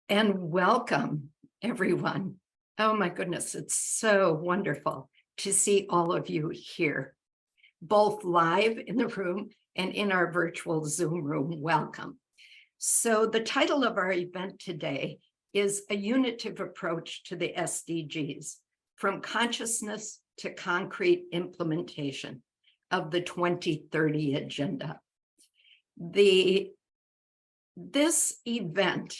And welcome, everyone. Oh my goodness, it's so wonderful to see all of you here, both live in the room and in our virtual Zoom room. Welcome. So the title of our event today is A Unitive Approach to the SDGs, from consciousness to concrete implementation of the 2030 Agenda. This event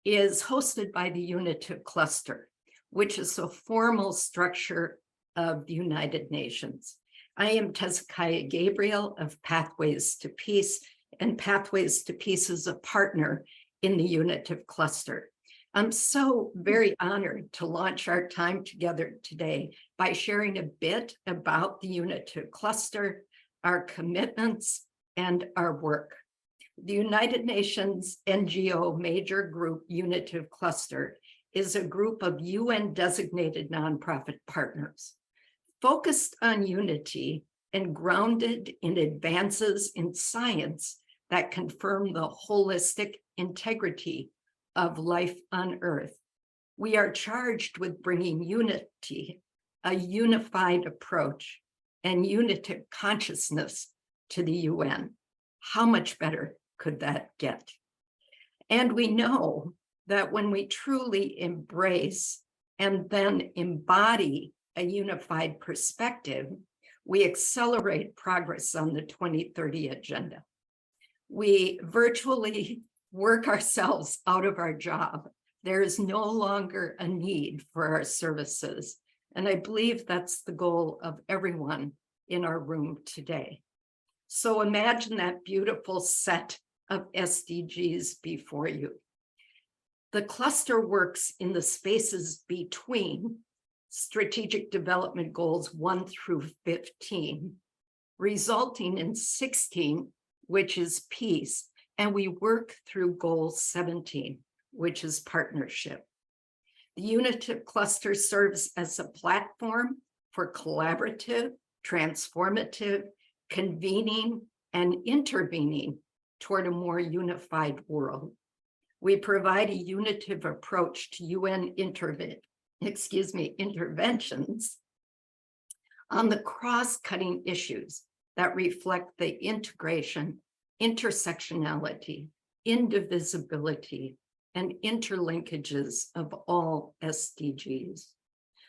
is hosted by the Unitive Cluster, which is a formal structure of the United Nations. I am Tezkiah Gabriel of Pathways to Peace, and Pathways to Peace is a partner in the Unitive Cluster. I'm so very honored to launch our time together today by sharing a bit about the Unitive Cluster, our commitments, and our work. The United Nations NGO major group Unitive Cluster is a group of UN-designated nonprofit partners focused on unity and grounded in advances in science that confirm the holistic integrity of life on Earth. We are charged with bringing unity, a unified approach, and unitive consciousness to the UN. How much better could that get? And we know that when we truly embrace and then embody a unified perspective, we accelerate progress on the 2030 Agenda. We virtually work ourselves out of our job. There is no longer a need for our services. And I believe that's the goal of everyone in our room today. So imagine that beautiful set of SDGs before you. The cluster works in the spaces between Strategic Development Goals 1 through 15, resulting in 16, which is peace, and we work through Goal 17, which is partnership. The Unitive Cluster serves as a platform for collaborative, transformative, convening, and intervening toward a more unified world. We provide a unitive approach to UN interventions on the cross-cutting issues that reflect the integration, intersectionality, indivisibility, and interlinkages of all SDGs.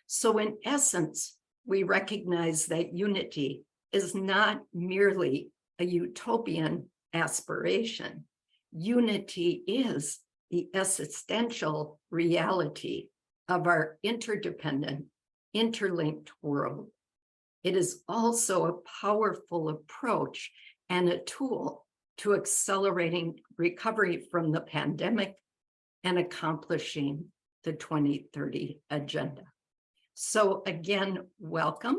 So in essence, we recognize that unity is not merely a utopian aspiration. Unity is the existential reality of our interdependent, interlinked world. It is also a powerful approach and a tool to accelerating recovery from the pandemic and accomplishing the 2030 Agenda. So again, welcome,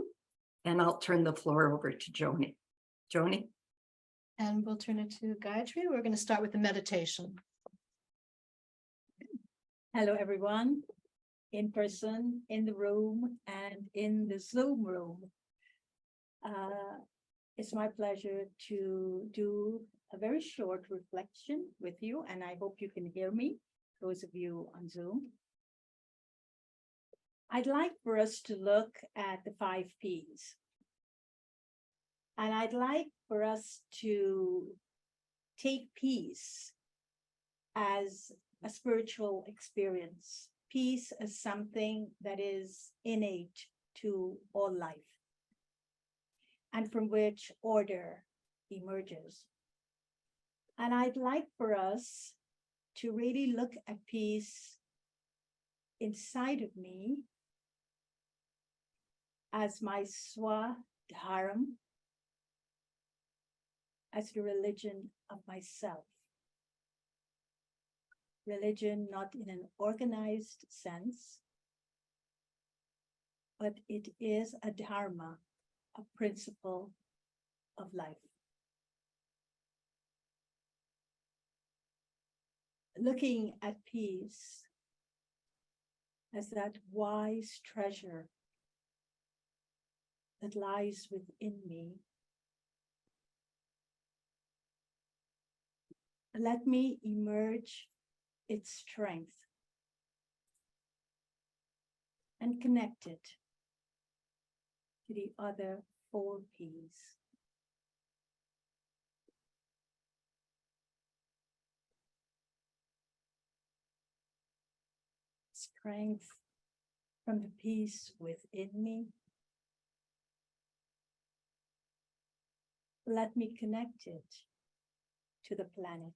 and I'll turn the floor over to Joni. Joni? And we'll turn it to Gayatri. We're going to start with the meditation. Hello, everyone, in person, in the room, and in the Zoom room. It's my pleasure to do a very short reflection with you, and I hope you can hear me, those of you on Zoom. I'd like for us to look at the 5 Ps. And I'd like for us to take peace as a spiritual experience, peace as something that is innate to all life, and from which order emerges. And I'd like for us to really look at peace inside of me as my swadharma, as the religion of myself. Religion not in an organized sense, but it is a dharma, a principle of life. Looking at peace as that wise treasure that lies within me, let me emerge its strength and connect it to the other 4 P's. Strength from the peace within me. Let me connect it to the planet.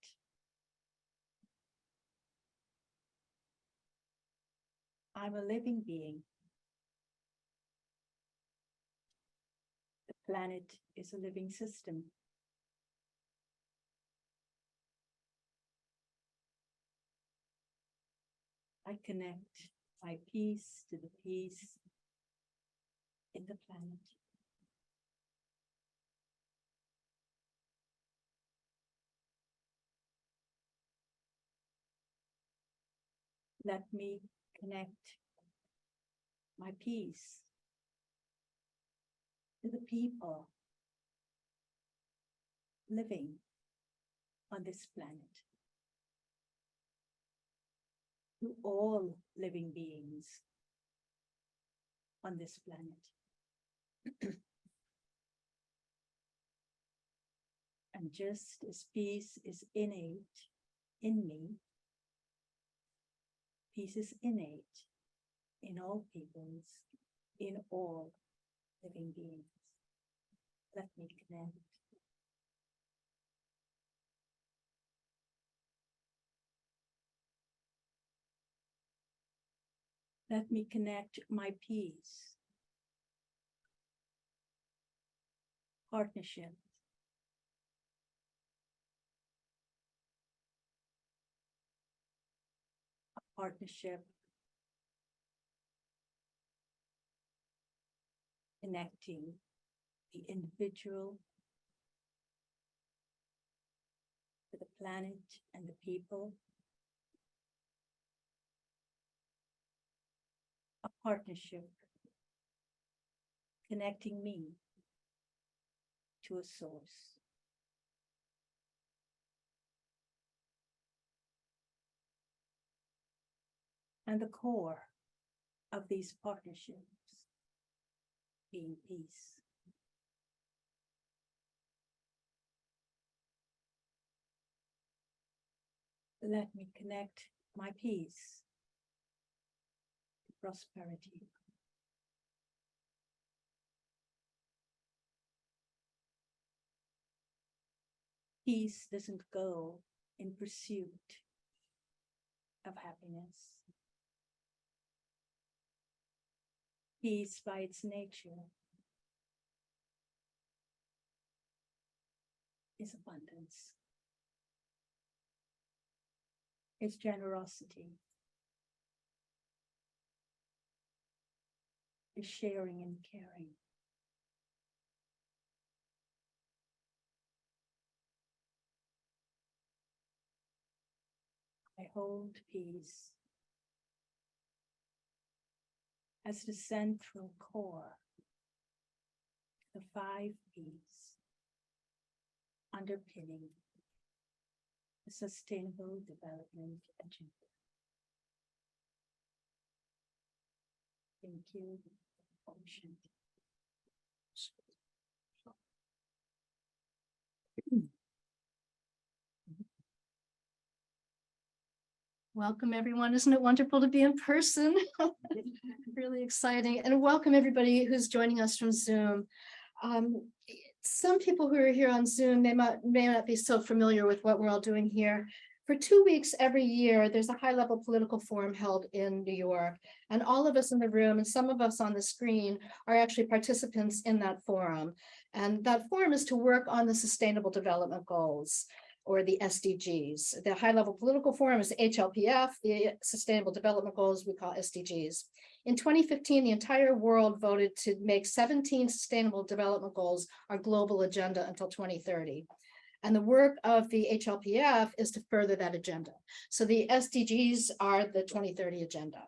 I'm a living being. The planet is a living system. I connect my peace to the peace in the planet. Let me connect my peace to the people living on this planet, to all living beings on this planet. And just as peace is innate in me, peace is innate in all peoples, in all living beings. Let me connect. Let me connect my peace, partnership, a partnership connecting the individual to the planet and the people. A partnership connecting me to a source. And the core of these partnerships being peace. Let me connect my peace to prosperity. Peace doesn't go in pursuit of happiness. Peace by its nature is abundance. It's generosity. It's sharing and caring. I hold peace as the central core, the 5 P's underpinning the Sustainable Development Agenda. Thank you. Ocean. Welcome, everyone. Isn't it wonderful to be in person? Really exciting. And welcome everybody who's joining us from Zoom. Some people who are here on Zoom may not be so familiar with what we're all doing here. For 2 weeks every year, there's a high-level political forum held in New York. And all of us in the room and some of us on the screen are actually participants in that forum. And that forum is to work on the Sustainable Development Goals, or the SDGs. The high-level political forum is the HLPF, the Sustainable Development Goals we call SDGs. In 2015, the entire world voted to make 17 Sustainable Development Goals our global agenda until 2030. And the work of the HLPF is to further that agenda. So the SDGs are the 2030 agenda.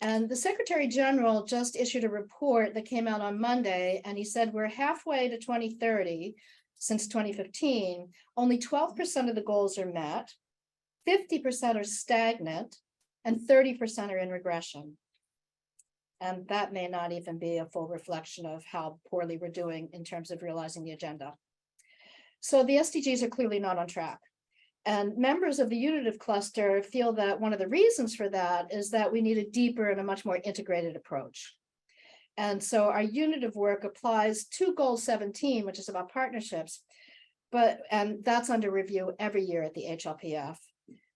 And the Secretary General just issued a report that came out on Monday, and he said we're halfway to 2030. Since 2015, only 12% of the goals are met, 50% are stagnant, and 30% are in regression. And that may not even be a full reflection of how poorly we're doing in terms of realizing the agenda. So the SDGs are clearly not on track. And members of the Unitive Cluster feel that one of the reasons for that is that we need a deeper and a much more integrated approach. And so our Unitive work applies to Goal 17, which is about partnerships, and that's under review every year at the HLPF.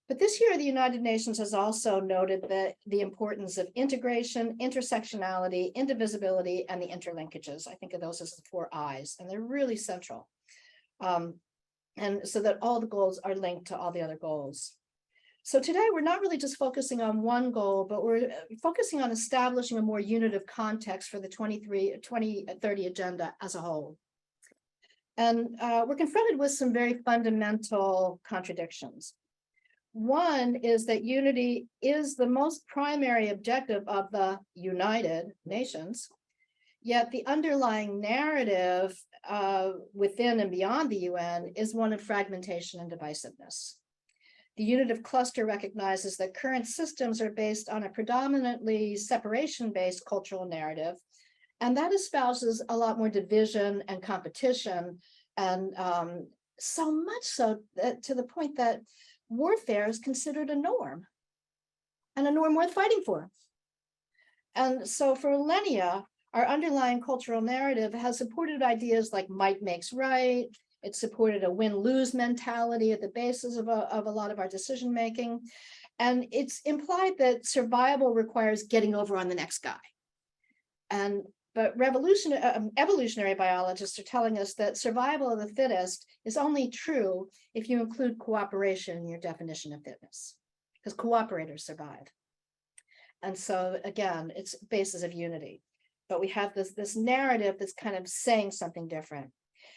But this year, the United Nations has also noted that the importance of integration, intersectionality, indivisibility, and the interlinkages. I think of those as the 4 I's, and they're really central. And so that all the goals are linked to all the other goals. So today, we're not really just focusing on one goal, but we're focusing on establishing a more unitive context for the 2030 agenda as a whole. And we're confronted with some very fundamental contradictions. One is that unity is the most primary objective of the United Nations, yet the underlying narrative within and beyond the UN is one of fragmentation and divisiveness. The Unitive Cluster recognizes that current systems are based on a predominantly separation-based cultural narrative, and that espouses a lot more division and competition, and so much so that, to the point that warfare is considered a norm, and a norm worth fighting for. And so for millennia, our underlying cultural narrative has supported ideas like might makes right. It supported a win-lose mentality at the basis of a lot of our decision-making. And it's implied that survival requires getting over on the next guy. But evolutionary biologists are telling us that survival of the fittest is only true if you include cooperation in your definition of fitness, because cooperators survive. And so again, it's basis of unity. But we have this narrative that's kind of saying something different.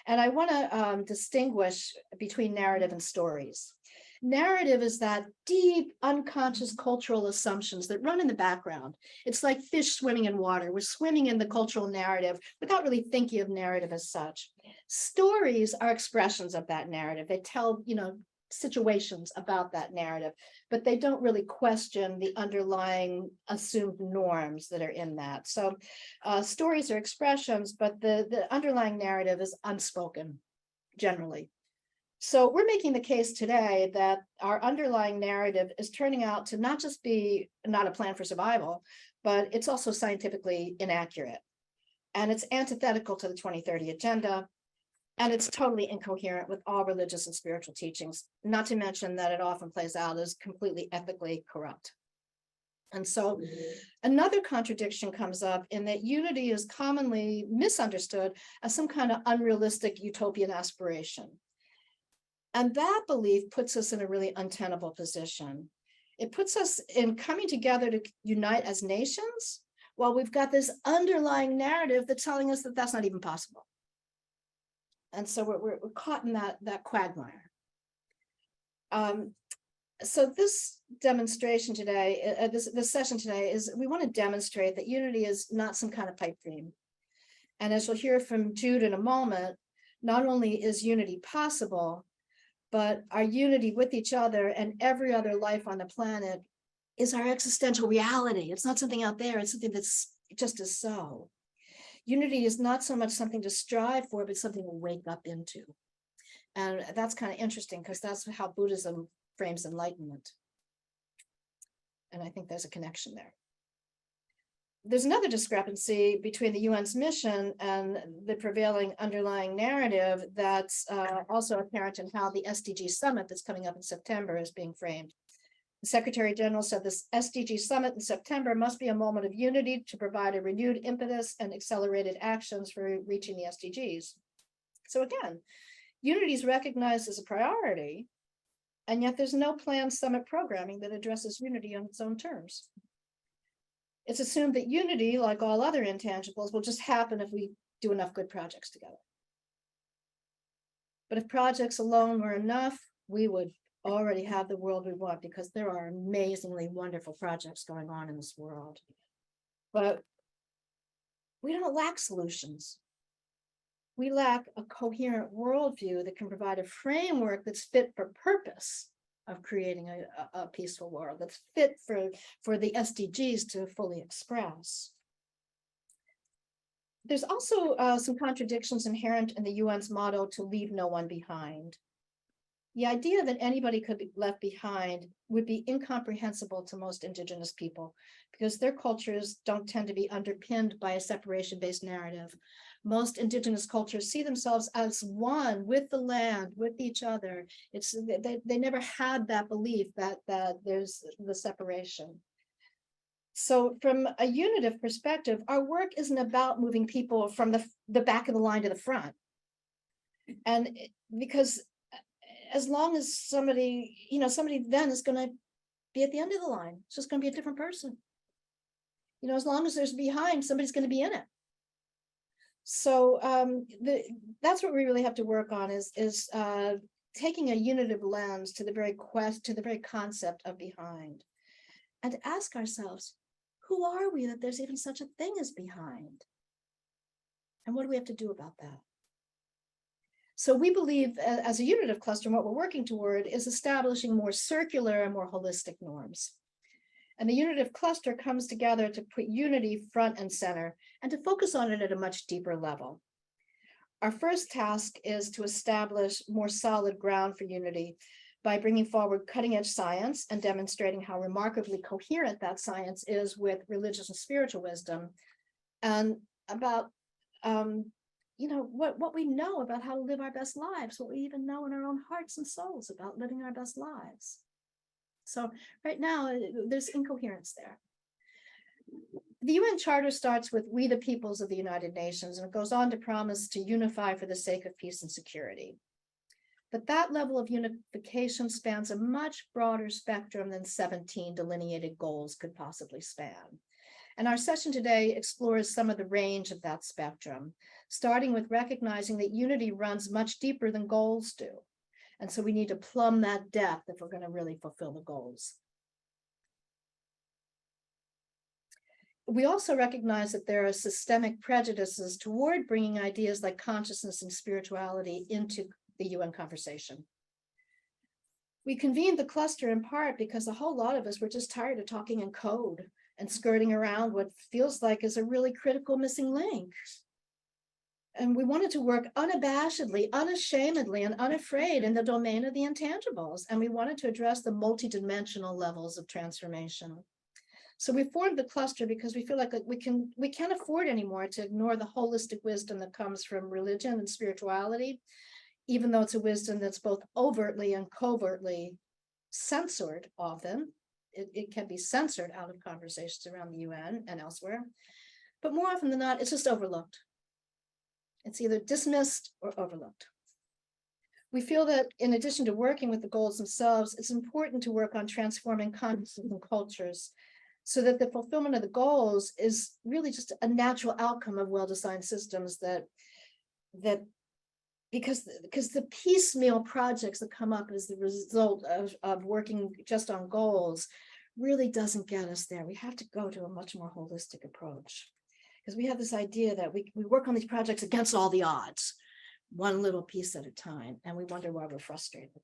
And I want to distinguish between narrative and stories. Narrative is that deep, unconscious cultural assumptions that run in the background. It's like fish swimming in water. We're swimming in the cultural narrative without really thinking of narrative as such. Stories are expressions of that narrative. They tell, situations about that narrative, but they don't really question the underlying assumed norms that are in that. So stories are expressions, but the underlying narrative is unspoken generally. So we're making the case today that our underlying narrative is turning out to not just be not a plan for survival, but it's also scientifically inaccurate. And it's antithetical to the 2030 agenda. And it's totally incoherent with all religious and spiritual teachings, not to mention that it often plays out as completely ethically corrupt. And so another contradiction comes up in that unity is commonly misunderstood as some kind of unrealistic utopian aspiration. And that belief puts us in a really untenable position. It puts us in coming together to unite as nations, while we've got this underlying narrative that's telling us that that's not even possible. And so we're caught in that quagmire. So this demonstration today, this session today, is we want to demonstrate that unity is not some kind of pipe dream. And as you'll hear from Jude in a moment, not only is unity possible, but our unity with each other and every other life on the planet is our existential reality. It's not something out there, it's something that's just as so. Unity is not so much something to strive for, but something to wake up into. And that's kind of interesting because that's how Buddhism frames enlightenment. And I think there's a connection there. There's another discrepancy between the UN's mission and the prevailing underlying narrative that's also apparent in how the SDG summit that's coming up in September is being framed. The Secretary General said this SDG summit in September must be a moment of unity to provide a renewed impetus and accelerated actions for reaching the SDGs. So again, unity is recognized as a priority, and yet there's no planned summit programming that addresses unity on its own terms. It's assumed that unity, like all other intangibles, will just happen if we do enough good projects together. But if projects alone were enough, we would already have the world we want, because there are amazingly wonderful projects going on in this world. But we don't lack solutions. We lack a coherent worldview that can provide a framework that's fit for purpose of creating a peaceful world, that's fit for the SDGs to fully express. There's also some contradictions inherent in the UN's motto to leave no one behind. The idea that anybody could be left behind would be incomprehensible to most Indigenous people because their cultures don't tend to be underpinned by a separation-based narrative. Most Indigenous cultures see themselves as one with the land, with each other. They never had that belief that there's the separation. So from a unitive perspective, our work isn't about moving people from the back of the line to the front. And because as long as somebody then is going to be at the end of the line, it's just going to be a different person. As long as there's behind, somebody's going to be in it. So that's what we really have to work on is taking a unitive lens to the very concept of behind, and to ask ourselves, who are we that there's even such a thing as behind? And what do we have to do about that? So we believe as a unitive cluster, what we're working toward is establishing more circular and more holistic norms. And the unitive cluster comes together to put unity front and center and to focus on it at a much deeper level. Our first task is to establish more solid ground for unity by bringing forward cutting-edge science and demonstrating how remarkably coherent that science is with religious and spiritual wisdom, and about what we know about how to live our best lives, what we even know in our own hearts and souls about living our best lives. So right now, there's incoherence there. The UN Charter starts with "We the peoples of the United Nations," and it goes on to promise to unify for the sake of peace and security. But that level of unification spans a much broader spectrum than 17 delineated goals could possibly span. And our session today explores some of the range of that spectrum, starting with recognizing that unity runs much deeper than goals do. And so we need to plumb that depth if we're going to really fulfill the goals. We also recognize that there are systemic prejudices toward bringing ideas like consciousness and spirituality into the UN conversation. We convened the cluster in part because a whole lot of us were just tired of talking in code and skirting around what feels like is a really critical missing link. And we wanted to work unabashedly, unashamedly, and unafraid in the domain of the intangibles. And we wanted to address the multidimensional levels of transformation. So we formed the cluster because we feel like we can't afford anymore to ignore the holistic wisdom that comes from religion and spirituality, even though it's a wisdom that's both overtly and covertly censored often. It can be censored out of conversations around the UN and elsewhere. But more often than not, it's just overlooked. It's either dismissed or overlooked. We feel that in addition to working with the goals themselves, it's important to work on transforming consciousness and cultures so that the fulfillment of the goals is really just a natural outcome of well-designed systems because the piecemeal projects that come up as the result of working just on goals really doesn't get us there. We have to go to a much more holistic approach because we have this idea that we work on these projects against all the odds, one little piece at a time, and we wonder why we're frustrated.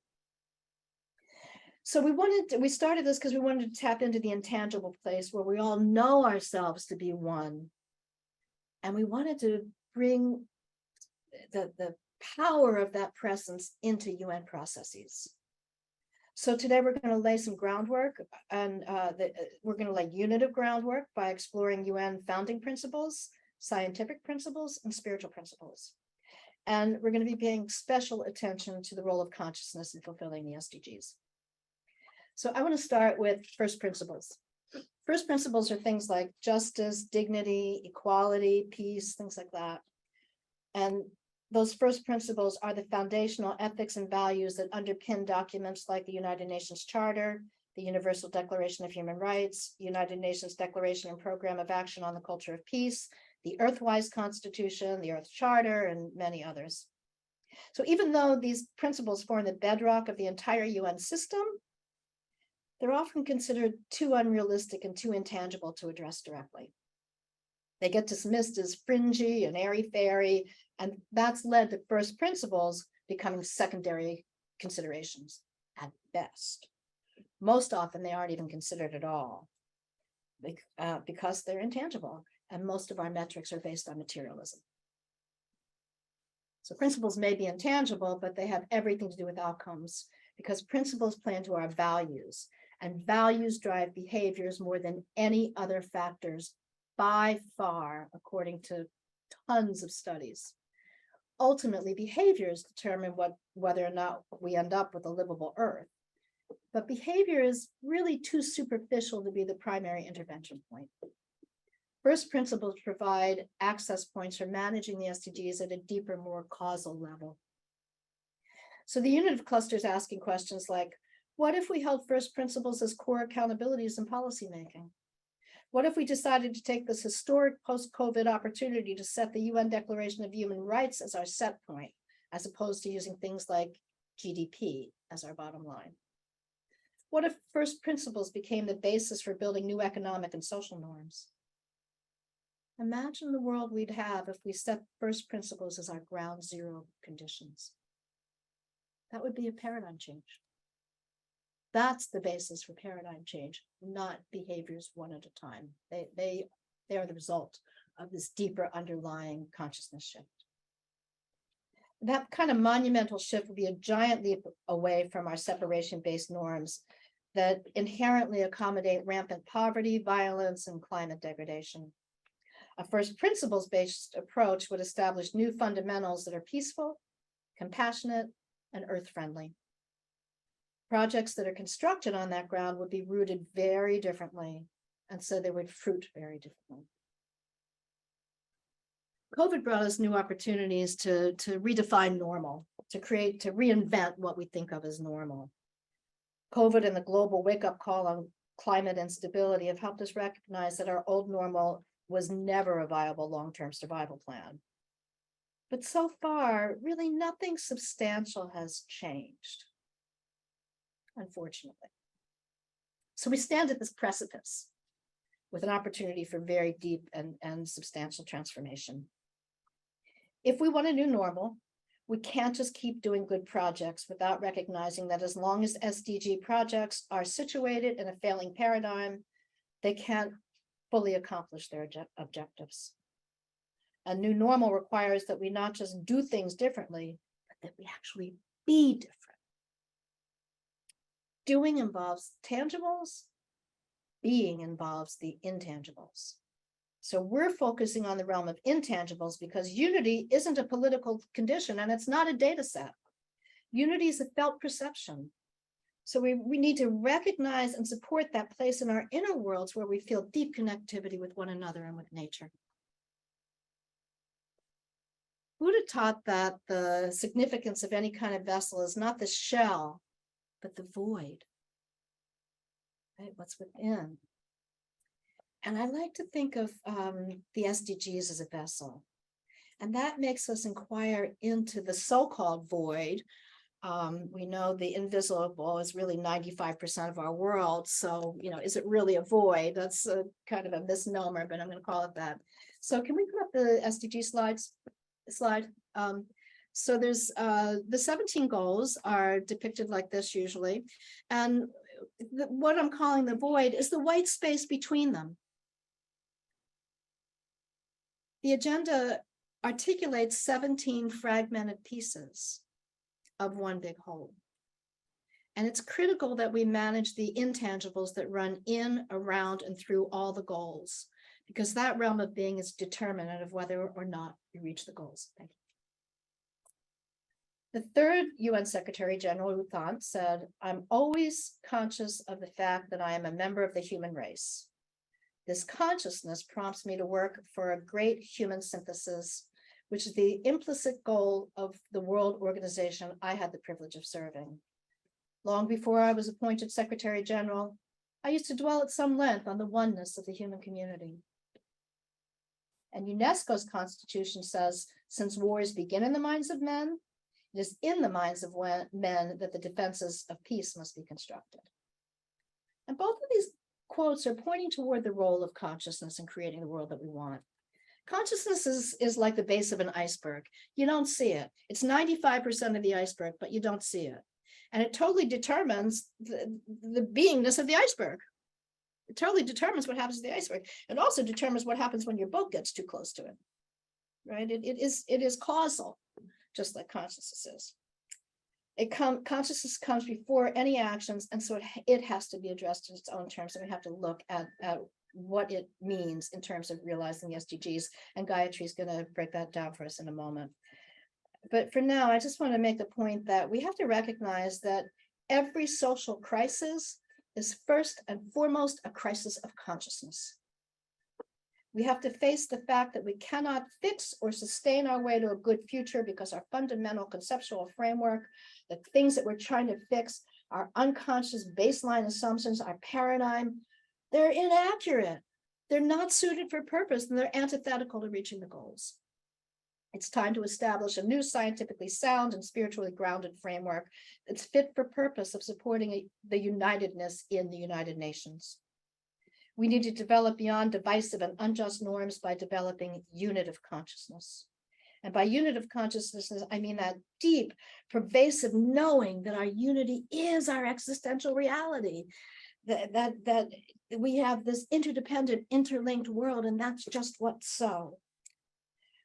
So we started this because we wanted to tap into the intangible place where we all know ourselves to be one. And we wanted to bring the power of that presence into UN processes. So today we're going to lay some groundwork, and we're going to lay unitive groundwork by exploring UN founding principles, scientific principles, and spiritual principles. And we're going to be paying special attention to the role of consciousness in fulfilling the SDGs. So I want to start with first principles. First principles are things like justice, dignity, equality, peace, things like that. And those first principles are the foundational ethics and values that underpin documents like the United Nations Charter, the Universal Declaration of Human Rights, United Nations Declaration and Program of Action on the Culture of Peace, the Earthwise Constitution, the Earth Charter, and many others. So even though these principles form the bedrock of the entire UN system, they're often considered too unrealistic and too intangible to address directly. They get dismissed as fringy and airy-fairy, and that's led to first principles becoming secondary considerations at best. Most often, they aren't even considered at all because they're intangible. and most of our metrics are based on materialism. So principles may be intangible, but they have everything to do with outcomes because principles play into our values, and values drive behaviors more than any other factors by far, according to tons of studies. Ultimately, behaviors determine whether or not we end up with a livable earth. But behavior is really too superficial to be the primary intervention point. First principles provide access points for managing the SDGs at a deeper, more causal level. So the Unitive Cluster is asking questions like, what if we held first principles as core accountabilities in policymaking? What if we decided to take this historic post-COVID opportunity to set the UN Declaration of Human Rights as our set point, as opposed to using things like GDP as our bottom line? What if first principles became the basis for building new economic and social norms? Imagine the world we'd have if we set first principles as our ground zero conditions. That would be a paradigm change. That's the basis for paradigm change, not behaviors one at a time. They are the result of this deeper underlying consciousness shift. That kind of monumental shift would be a giant leap away from our separation-based norms that inherently accommodate rampant poverty, violence, and climate degradation. A first principles-based approach would establish new fundamentals that are peaceful, compassionate, and earth-friendly. Projects that are constructed on that ground would be rooted very differently, and so they would fruit very differently. COVID brought us new opportunities to redefine normal, to reinvent what we think of as normal. COVID and the global wake-up call on climate instability have helped us recognize that our old normal was never a viable long-term survival plan. But so far, really nothing substantial has changed, unfortunately. So we stand at this precipice with an opportunity for very deep and substantial transformation. If we want a new normal, we can't just keep doing good projects without recognizing that as long as SDG projects are situated in a failing paradigm, they can't fully accomplish their objectives. A new normal requires that we not just do things differently, but that we actually be different. Doing involves tangibles, being involves the intangibles. So we're focusing on the realm of intangibles because unity isn't a political condition and it's not a data set. Unity is a felt perception. So we need to recognize and support that place in our inner worlds where we feel deep connectivity with one another and with nature. Buddha taught that the significance of any kind of vessel is not the shell, but the void, right? What's within. And I like to think of the SDGs as a vessel. And that makes us inquire into the so-called void. We know the invisible is really 95% of our world. So, is it really a void? That's kind of a misnomer, but I'm going to call it that. So can we put up the SDG slide? So there's the 17 goals are depicted like this usually. And what I'm calling the void is the white space between them. The agenda articulates 17 fragmented pieces of one big whole. And it's critical that we manage the intangibles that run in, around, and through all the goals, because that realm of being is determinant of whether or not we reach the goals. Thank you. The third UN Secretary General U Thant said, "I'm always conscious of the fact that I am a member of the human race. This consciousness prompts me to work for a great human synthesis, which is the implicit goal of the world organization I had the privilege of serving. Long before I was appointed Secretary General, I used to dwell at some length on the oneness of the human community." And UNESCO's constitution says, since wars begin in the minds of men, it is in the minds of men that the defenses of peace must be constructed. And both of these quotes are pointing toward the role of consciousness in creating the world that we want. Consciousness is like the base of an iceberg. You don't see it. It's 95% of the iceberg, but you don't see it. And it totally determines the beingness of the iceberg. It totally determines what happens to the iceberg. It also determines what happens when your boat gets too close to it, right? It is causal, just like consciousness is. Consciousness comes before any actions, and so it has to be addressed in its own terms, and we have to look at what it means in terms of realizing the SDGs, and Gayatri is going to break that down for us in a moment. But for now, I just want to make the point that we have to recognize that every social crisis is first and foremost a crisis of consciousness. We have to face the fact that we cannot fix or sustain our way to a good future because our fundamental conceptual framework, the things that we're trying to fix, our unconscious baseline assumptions, our paradigm, they're inaccurate. They're not suited for purpose, and they're antithetical to reaching the goals. It's time to establish a new scientifically sound and spiritually grounded framework that's fit for purpose of supporting the unitedness in the United Nations. We need to develop beyond divisive and unjust norms by developing unitive consciousness. And by unitive consciousness, I mean that deep, pervasive knowing that our unity is our existential reality, that we have this interdependent, interlinked world, and that's just what's so.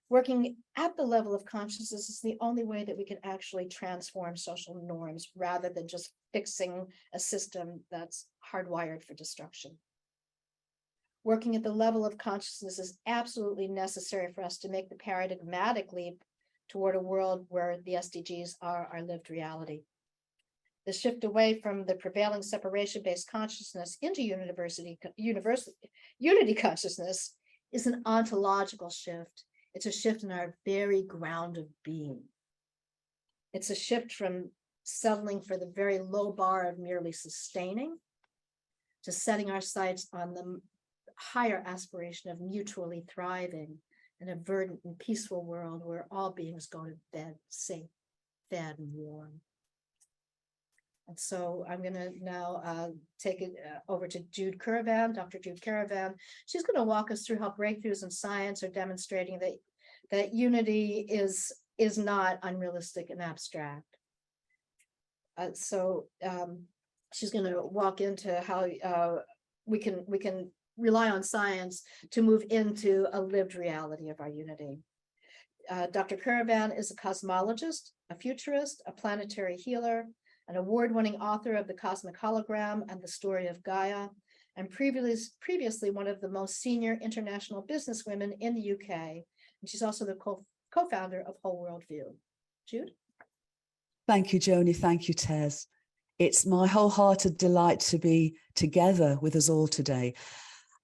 Working at the level of consciousness is the only way that we can actually transform social norms rather than just fixing a system that's hardwired for destruction. Working at the level of consciousness is absolutely necessary for us to make the paradigmatic leap toward a world where the SDGs are our lived reality. The shift away from the prevailing separation-based consciousness into unity consciousness is an ontological shift. It's a shift in our very ground of being. It's a shift from settling for the very low bar of merely sustaining to setting our sights on the higher aspiration of mutually thriving in a verdant and peaceful world where all beings go to bed safe, fed, and warm. And so I'm going to now take it over to Jude Caravan, Dr. Jude Caravan. She's going to walk us through how breakthroughs in science are demonstrating that unity is not unrealistic and abstract. She's going to walk into how we can rely on science to move into a lived reality of our unity. Dr. Caravan is a cosmologist, a futurist, a planetary healer, an award-winning author of The Cosmic Hologram and The Story of Gaia, and previously one of the most senior international businesswomen in the UK. And she's also the co-founder of Whole World View. Jude? Thank you, Joni. Thank you, Tez. It's my wholehearted delight to be together with us all today.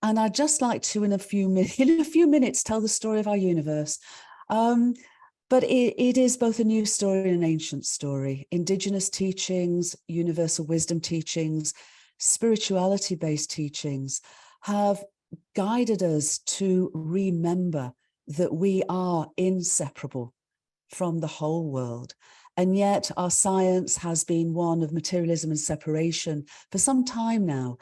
And I'd just like to, in a few minutes, tell the story of our universe. But it is both a new story and an ancient story. Indigenous teachings, universal wisdom teachings, spirituality-based teachings have guided us to remember that we are inseparable from the whole world. And yet our science has been one of materialism and separation for some time now.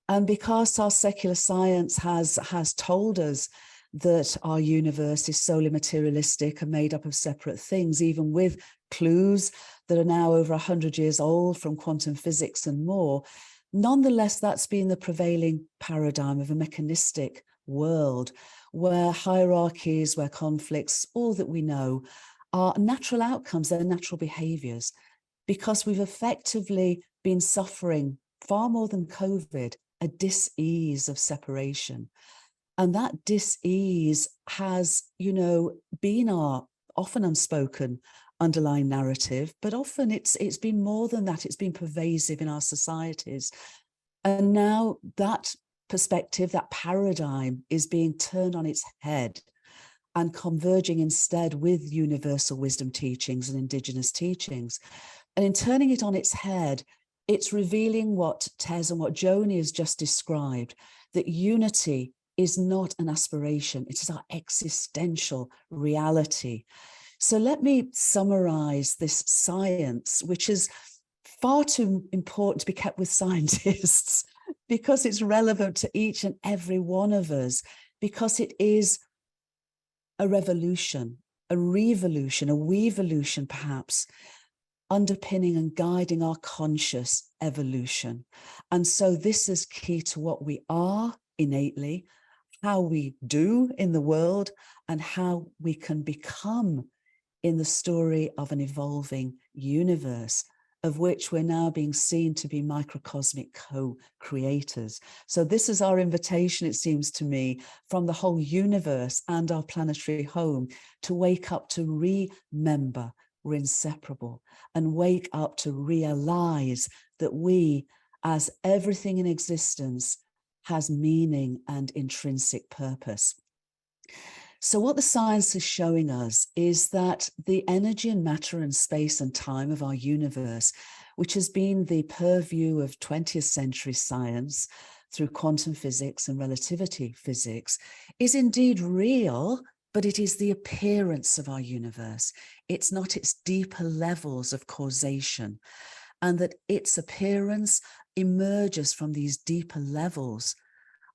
And because our secular science has told us that our universe is solely materialistic and made up of separate things, even with clues that are now over 100 years old from quantum physics and more, nonetheless, that's been the prevailing paradigm of a mechanistic world where hierarchies, where conflicts, all that we know are natural outcomes, they're natural behaviors, because we've effectively been suffering far more than COVID, a dis-ease of separation. And that dis-ease has, been our often unspoken underlying narrative, but often it's been more than that. It's been pervasive in our societies. And now that perspective, that paradigm is being turned on its head and converging instead with universal wisdom teachings and indigenous teachings. And in turning it on its head, it's revealing what Tez and what Joni has just described, that unity is not an aspiration, it is our existential reality. So let me summarize this science, which is far too important to be kept with scientists, because it's relevant to each and every one of us, because it is a revolution, a revolution, a weevolution perhaps, underpinning and guiding our conscious evolution. And so this is key to what we are innately, how we do in the world, and how we can become in the story of an evolving universe, of which we're now being seen to be microcosmic co-creators. So this is our invitation, it seems to me, from the whole universe and our planetary home, to wake up, to remember we're inseparable, and wake up to realize that we, as everything in existence, has meaning and intrinsic purpose. So what the science is showing us is that the energy and matter and space and time of our universe, which has been the purview of 20th century science through quantum physics and relativity physics, is indeed real, but it is the appearance of our universe. It's not its deeper levels of causation, and that its appearance emerges from these deeper levels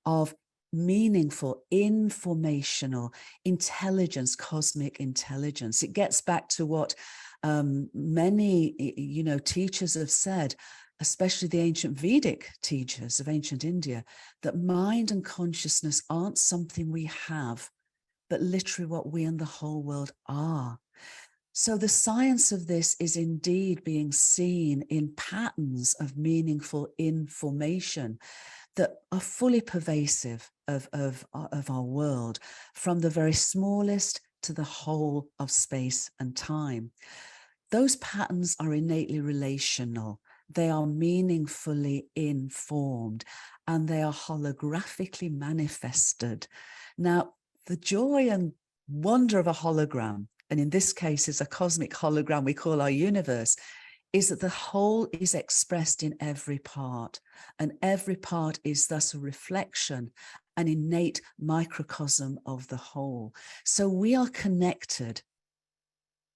of meaningful, informational intelligence, cosmic intelligence. It gets back to what many, teachers have said, especially the ancient Vedic teachers of ancient India, that mind and consciousness aren't something we have, but literally what we and the whole world are. So the science of this is indeed being seen in patterns of meaningful information that are fully pervasive of our world, from the very smallest to the whole of space and time. Those patterns are innately relational. They are meaningfully informed, and they are holographically manifested. Now, the joy and wonder of a hologram, and in this case is a cosmic hologram we call our universe, is that the whole is expressed in every part, and every part is thus a reflection, an innate microcosm of the whole. So we are connected,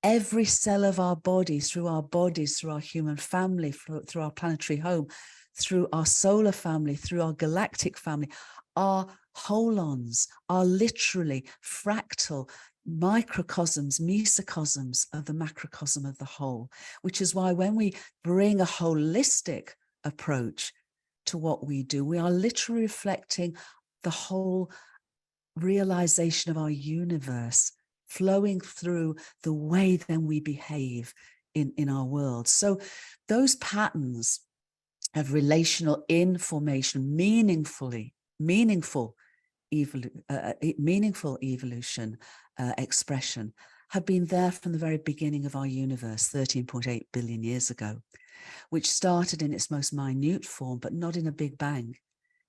every cell of our bodies, through our human family, through our planetary home, through our solar family, through our galactic family. Our holons are literally fractal microcosms, mesocosms of the macrocosm of the whole, which is why when we bring a holistic approach to what we do, we are literally reflecting the whole realization of our universe flowing through the way then we behave in our world. So those patterns of relational information, meaningful evolution, expression, have been there from the very beginning of our universe 13.8 billion years ago, which started in its most minute form, but not in a big bang.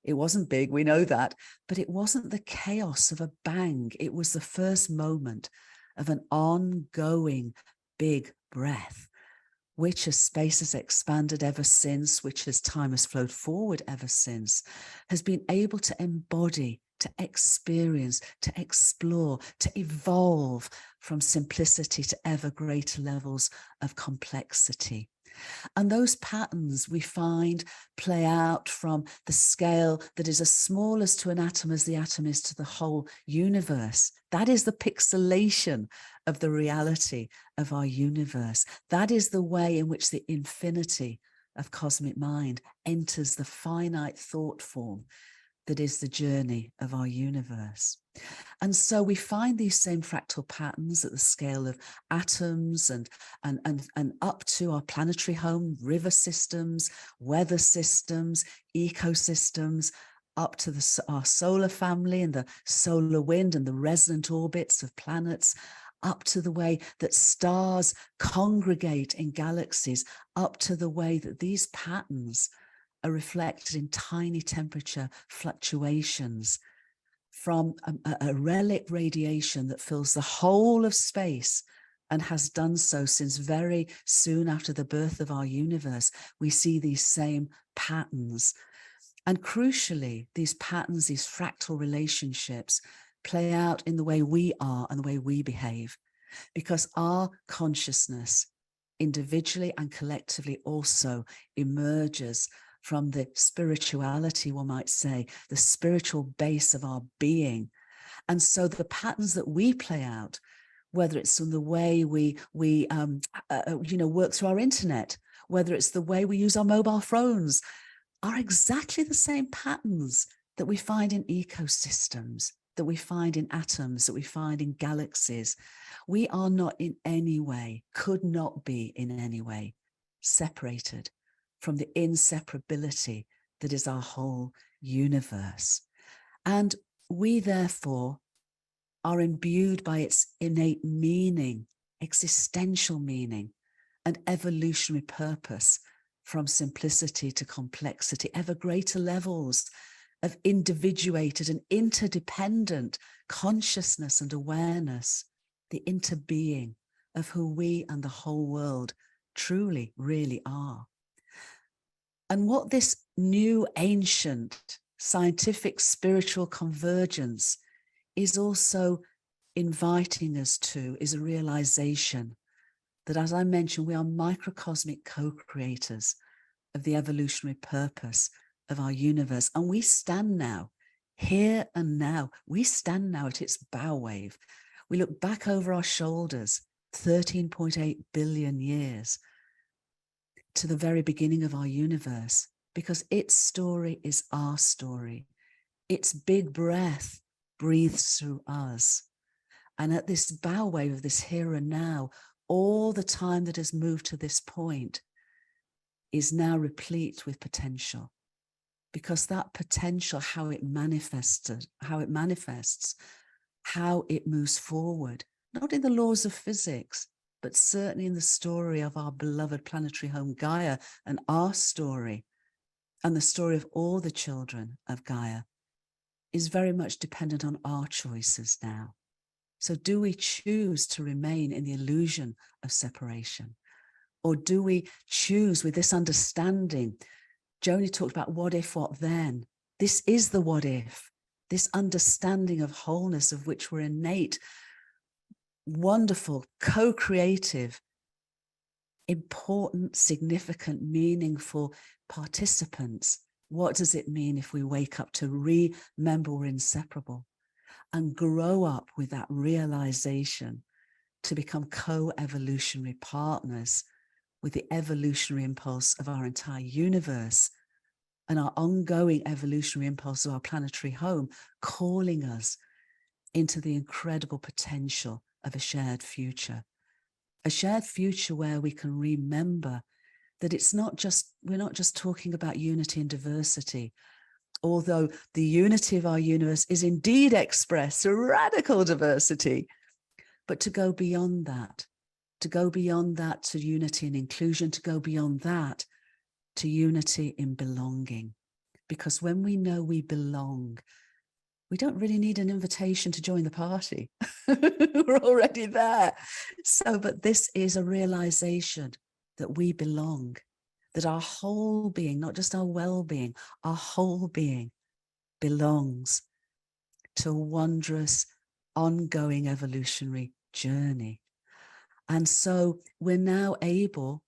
It wasn't big, we know that, but it wasn't the chaos of a bang. It was the first moment of an ongoing big breath, which as space has expanded ever since, which as time has flowed forward ever since, has been able to embody, to experience, to explore, to evolve from simplicity to ever greater levels of complexity. And those patterns we find play out from the scale that is as small as to an atom as the atom is to the whole universe. That is the pixelation of the reality of our universe. That is the way in which the infinity of cosmic mind enters the finite thought form that is the journey of our universe. And so we find these same fractal patterns at the scale of atoms and up to our planetary home, river systems, weather systems, ecosystems, up to our solar family and the solar wind and the resonant orbits of planets, up to the way that stars congregate in galaxies, up to the way that these patterns are reflected in tiny temperature fluctuations from a relic radiation that fills the whole of space and has done so since very soon after the birth of our universe. We see these same patterns. And crucially, these patterns, these fractal relationships, play out in the way we are and the way we behave, because our consciousness, individually and collectively, also emerges from the spirituality, one might say, the spiritual base of our being. And so the patterns that we play out, whether it's in the way we work through our internet, whether it's the way we use our mobile phones, are exactly the same patterns that we find in ecosystems, that we find in atoms, that we find in galaxies. We are not in any way, could not be in any way, separated from the inseparability that is our whole universe. And we therefore are imbued by its innate meaning, existential meaning, and evolutionary purpose, from simplicity to complexity, ever greater levels of individuated and interdependent consciousness and awareness, the interbeing of who we and the whole world truly, really are. And what this new, ancient, scientific, spiritual convergence is also inviting us to is a realization that, as I mentioned, we are microcosmic co-creators of the evolutionary purpose of our universe. And we stand now, here and now, we stand now at its bow wave. We look back over our shoulders, 13.8 billion years, to the very beginning of our universe, because its story is our story. Its big breath breathes through us. And at this bow wave of this here and now, all the time that has moved to this point is now replete with potential, because that potential, how it manifests, how it moves forward, not in the laws of physics, but certainly in the story of our beloved planetary home Gaia, and our story, and the story of all the children of Gaia, is very much dependent on our choices now. So do we choose to remain in the illusion of separation? Or do we choose with this understanding? Joni talked about what if, what then? This is the what if, this understanding of wholeness of which we're innate, wonderful, co-creative, important, significant, meaningful participants. What does it mean if we wake up to remember we're inseparable and grow up with that realization to become co-evolutionary partners with the evolutionary impulse of our entire universe and our ongoing evolutionary impulse of our planetary home, calling us into the incredible potential of a shared future where we can remember that it's not just, we're not just talking about unity and diversity, although the unity of our universe is indeed expressed through radical diversity, but to go beyond that, to unity and inclusion, to go beyond that to unity in belonging. Because when we know we belong, we don't really need an invitation to join the party. We're already there. So, but this is a realization that we belong, that our whole being, not just our well-being, our whole being belongs to a wondrous, ongoing evolutionary journey. And so we're now able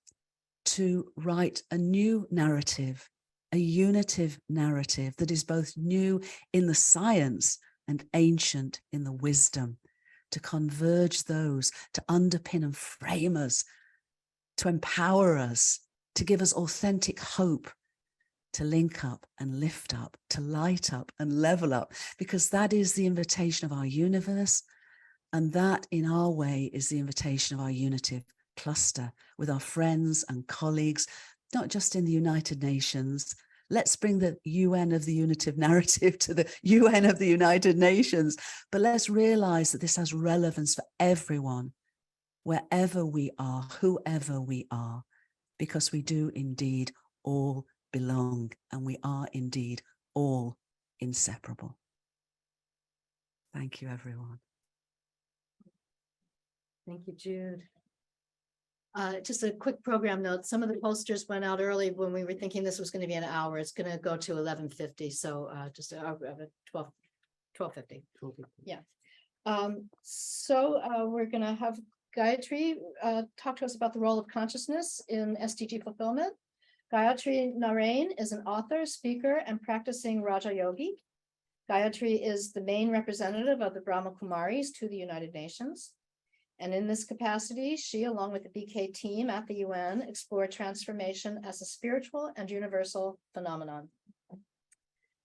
to write a new narrative, a unitive narrative that is both new in the science and ancient in the wisdom, to converge those, to underpin and frame us, to empower us, to give us authentic hope, to link up and lift up, to light up and level up, because that is the invitation of our universe. And that in our way is the invitation of our Unitive Cluster with our friends and colleagues, not just in the United Nations. Let's bring the UN of the Unitive narrative to the UN of the United Nations, but let's realize that this has relevance for everyone, wherever we are, whoever we are, because we do indeed all belong, and we are indeed all inseparable. Thank you, everyone. Thank you, Jude. Just a quick program note. Some of the posters went out early when we were thinking this was going to be an hour. It's going to go to 11:50. So just 12:50. Yeah. So we're going to have Gayatri talk to us about the role of consciousness in SDG fulfillment. Gayatri Narain is an author, speaker, and practicing Raja Yogi. Gayatri is the main representative of the Brahma Kumaris to the United Nations. And in this capacity, she, along with the BK team at the UN, explore transformation as a spiritual and universal phenomenon.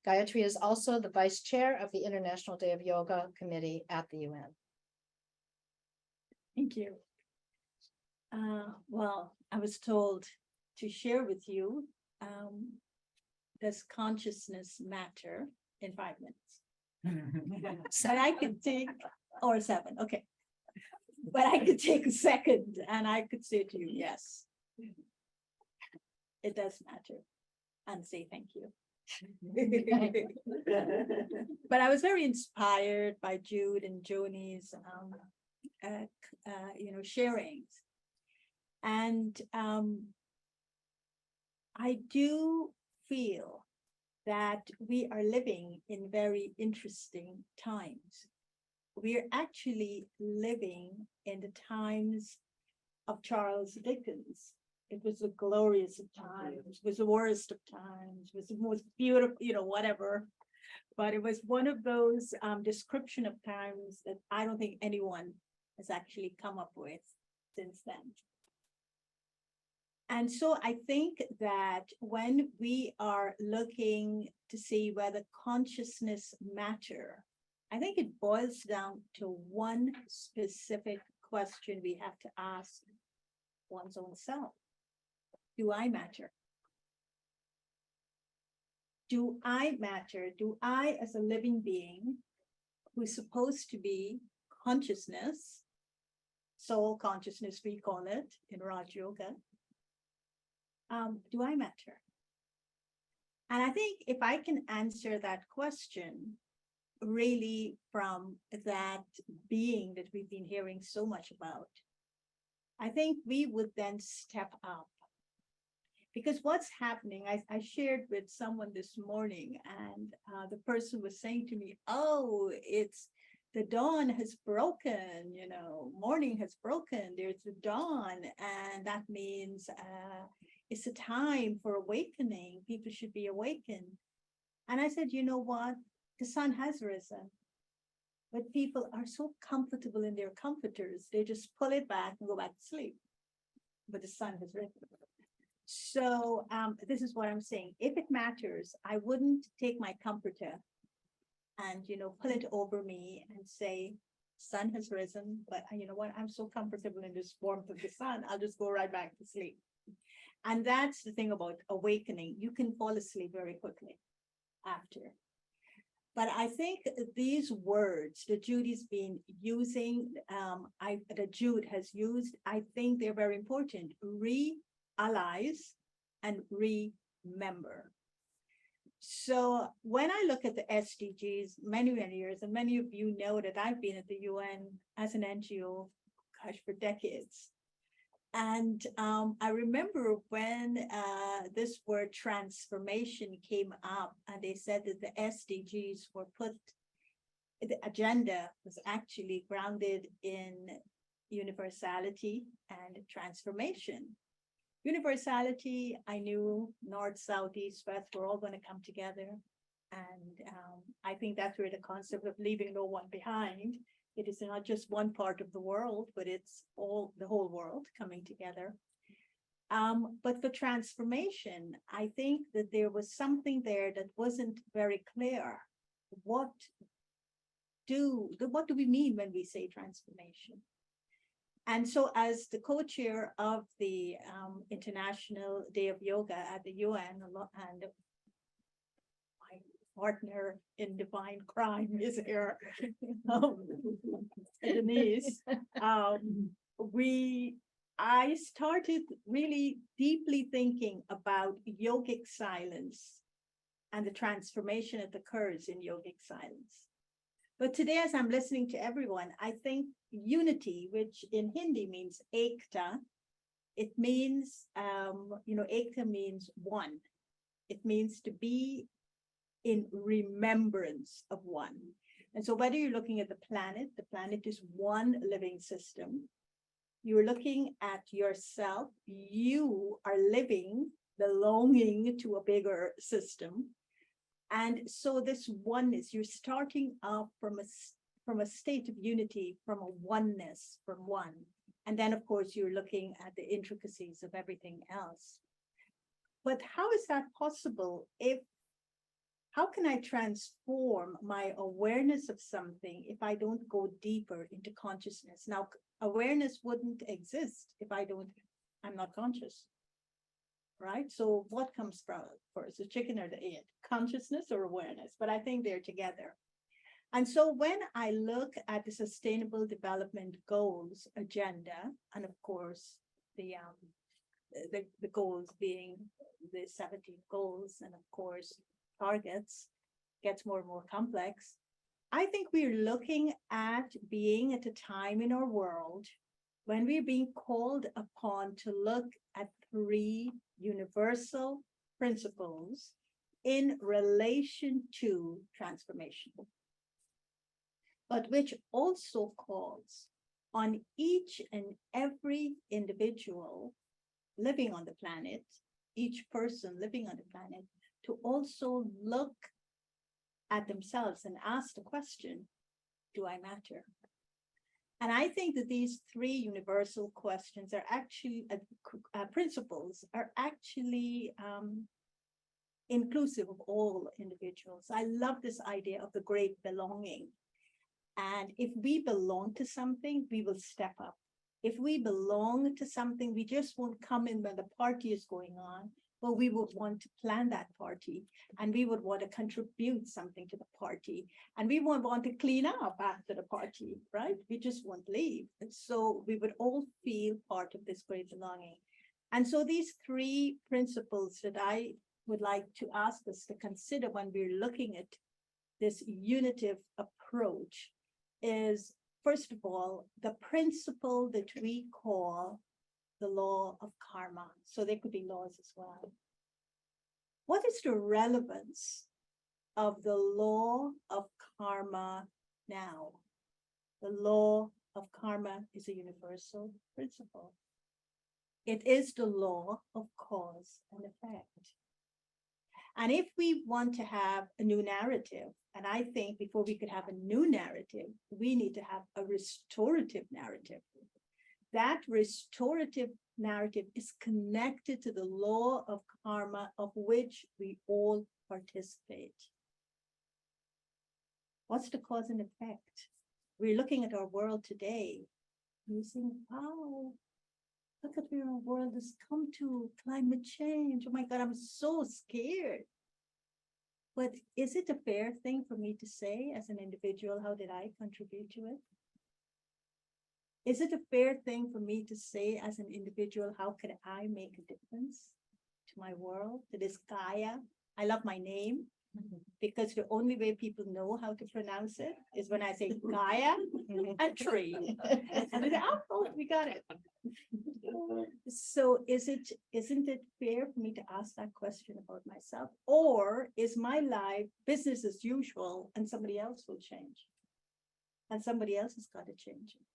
Gayatri is also the vice chair of the International Day of Yoga Committee at the UN. Thank you. Well, I was told to share with you, does consciousness matter in 5 minutes? But I could take, or 7, okay. But I could take a second and I could say to you, yes, it does matter, and say thank you. But I was very inspired by Jude and Joni's, sharings. And I do feel that we are living in very interesting times. We're actually living in the times of Charles Dickens. It was the glorious of times, it was the worst of times, it was the most beautiful, whatever. But it was one of those description of times that I don't think anyone has actually come up with since then. And so I think that when we are looking to see whether consciousness matter, I think it boils down to one specific question we have to ask one's own self. Do I matter? Do I matter? Do I, as a living being who's supposed to be consciousness, soul consciousness, we call it in Raj Yoga, do I matter? And I think if I can answer that question really from that being that we've been hearing so much about, I think we would then step up. Because what's happening, I shared with someone this morning, and the person was saying to me, oh, it's the dawn has broken, morning has broken, there's the dawn, and that means it's a time for awakening. People should be awakened. And I said, you know what? The sun has risen, but people are so comfortable in their comforters, they just pull it back and go back to sleep. But the sun has risen. So this is what I'm saying. If it matters, I wouldn't take my comforter and, pull it over me and say, sun has risen, but you know what? I'm so comfortable in this warmth of the sun, I'll just go right back to sleep. And that's the thing about awakening. You can fall asleep very quickly after. But I think these words that Judy's been using, that Jude has used, I think they're very important. Realize and remember. So when I look at the SDGs, many years, and many of you know that I've been at the UN as an NGO, for decades. And I remember when this word transformation came up, and they said that the SDGs were the agenda was actually grounded in universality and transformation. Universality, I knew north, south, east, west, we're all going to come together. And I think that's where the concept of leaving no one behind. It is not just one part of the world, but it's the whole world coming together. But for transformation, I think that there was something there that wasn't very clear. What do we mean when we say transformation? And so as the co-chair of the International Day of Yoga at the UN, and my partner in divine crime is here, Denise, I started really deeply thinking about yogic silence and the transformation that occurs in yogic silence. But today, as I'm listening to everyone, I think unity, which in Hindi means ekta, it means, ekta means one. It means to be in remembrance of one. And so whether you're looking at the planet is one living system. You're looking at yourself, you are living, belonging to a bigger system. And so this oneness, you're starting off from from a state of unity, from a oneness, from one. And then, of course, you're looking at the intricacies of everything else. But how is that possible how can I transform my awareness of something if I don't go deeper into consciousness? Now, awareness wouldn't exist if I'm not conscious, right? So what comes first, the chicken or the egg, consciousness or awareness? But I think they're together. And so when I look at the Sustainable Development Goals agenda, and of course, the goals being the 17 goals, and of course, targets, gets more and more complex. I think we're looking at being at a time in our world when we're being called upon to look at 3 universal principles in relation to transformation, but which also calls on each and every individual living on the planet, each person living on the planet, to also look at themselves and ask the question, do I matter? And I think that these 3 universal questions are actually, principles are actually inclusive of all individuals. I love this idea of the great belonging. And if we belong to something, we will step up. If we belong to something, we just won't come in when the party is going on, but we would want to plan that party, and we would want to contribute something to the party, and we would want to clean up after the party, right? We just won't leave. And so we would all feel part of this great belonging. And so these 3 principles that I would like to ask us to consider when we're looking at this unitive approach is, first of all, the principle that we call the law of karma. So there could be laws as well. What is the relevance of the law of karma now? The law of karma is a universal principle. It is the law of cause and effect. And if we want to have a new narrative, and I think before we could have a new narrative, we need to have a restorative narrative. That restorative narrative is connected to the law of karma of which we all participate. What's the cause and effect? We're looking at our world today. We're saying, wow, look at where our world has come to, climate change. Oh my God, I'm so scared. But is it a fair thing for me to say as an individual, how did I contribute to it? Is it a fair thing for me to say as an individual, how can I make a difference to my world, to this Gaia? I love my name because the only way people know how to pronounce it is when I say Gaia and tree. And they say, oh, we got it. So isn't it fair for me to ask that question about myself? Or is my life business as usual and somebody else will change? And somebody else has got to change it.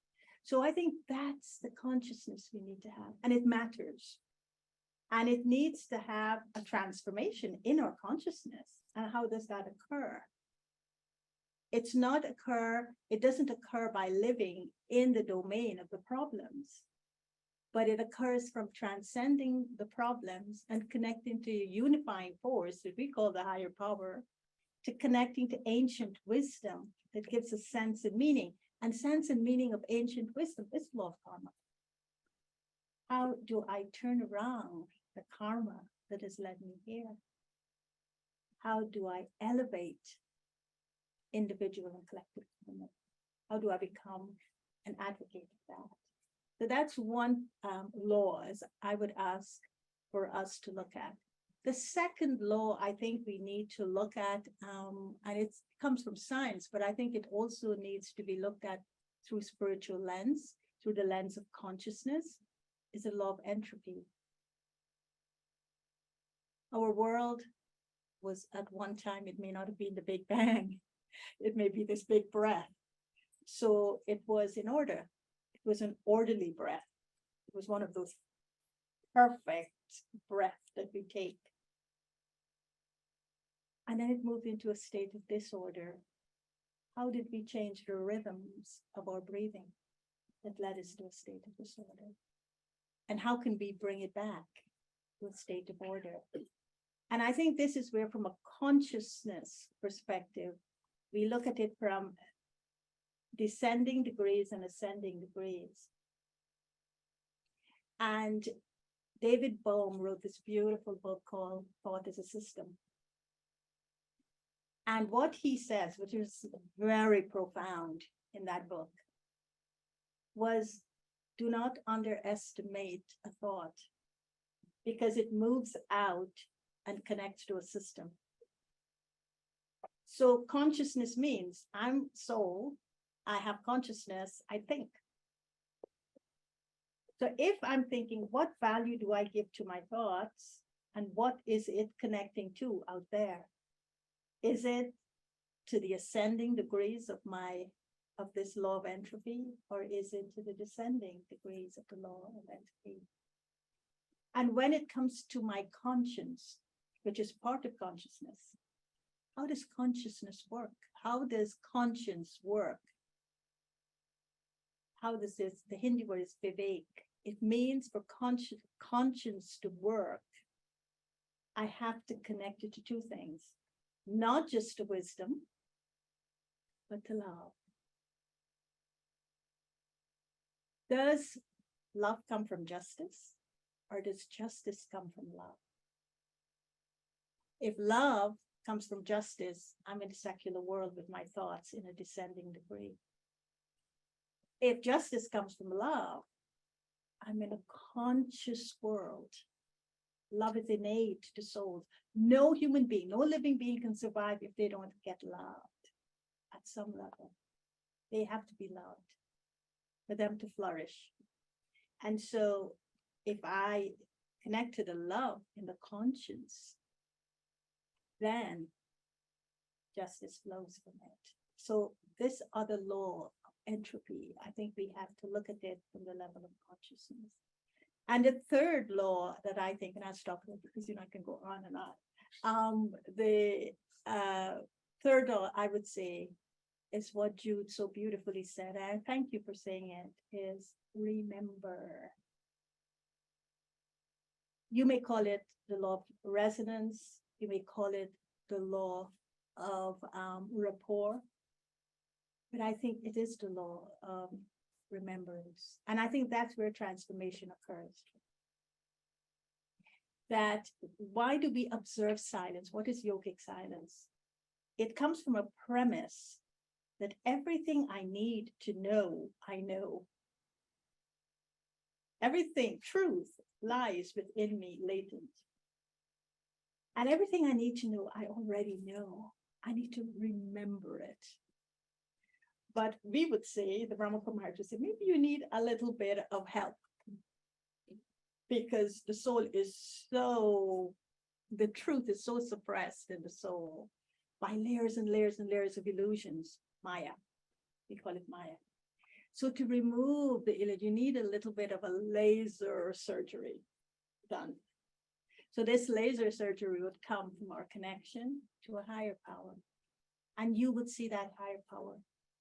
So I think that's the consciousness we need to have, and it matters. And it needs to have a transformation in our consciousness. And how does that occur? It doesn't occur by living in the domain of the problems, but it occurs from transcending the problems and connecting to a unifying force that we call the higher power, to connecting to ancient wisdom that gives us sense and meaning. And sense and meaning of ancient wisdom is law of karma. How do I turn around the karma that has led me here? How do I elevate individual and collective karma? How do I become an advocate of that? So that's one law as I would ask for us to look at. The second law I think we need to look at, and it comes from science, but I think it also needs to be looked at through spiritual lens, through the lens of consciousness, is the law of entropy. Our world was at one time, it may not have been the Big Bang, it may be this big breath. So it was in order. It was an orderly breath. It was one of those perfect breaths that we take. And then it moved into a state of disorder. How did we change the rhythms of our breathing that led us to a state of disorder? And how can we bring it back to a state of order? And I think this is where, from a consciousness perspective, we look at it from descending degrees and ascending degrees. And David Bohm wrote this beautiful book called Thought as a System. And what he says, which is very profound in that book, was do not underestimate a thought, because it moves out and connects to a system. So consciousness means I'm soul, I have consciousness, I think. So if I'm thinking, what value do I give to my thoughts, and what is it connecting to out there? Is it to the ascending degrees of this law of entropy, or is it to the descending degrees of the law of entropy? And when it comes to my conscience, which is part of consciousness, how does consciousness work? How does conscience work? How does this, the Hindi word is vivek. It means for conscience to work, I have to connect it to two things, not just to wisdom, but to love. Does love come from justice, or does justice come from love? If love comes from justice, I'm in a secular world with my thoughts in a descending degree. If justice comes from love, I'm in a conscious world. Love is innate to souls. No human being, no living being can survive if they don't get loved at some level. They have to be loved for them to flourish. And so if I connect to the love in the conscience, then justice flows from it. So this other law of entropy, I think we have to look at it from the level of consciousness. And the third law that I think, and I'll stop here because I can go on and on. The third law, I would say, is what Jude so beautifully said, and thank you for saying it, is remember. You may call it the law of resonance, you may call it the law of rapport, but I think it is the law of remembrance. And I think that's where transformation occurs. That why do we observe silence? What is yogic silence? It comes from a premise that everything I need to know, I know. Everything, truth, lies within me, latent. And everything I need to know, I already know. I need to remember it. But we would say, the Brahma Kumaris would say, maybe you need a little bit of help, because the soul is so, the truth is so suppressed in the soul by layers and layers and layers of illusions, Maya. We call it Maya. So to remove the illusion, you need a little bit of a laser surgery done. So this laser surgery would come from our connection to a higher power. And you would see that higher power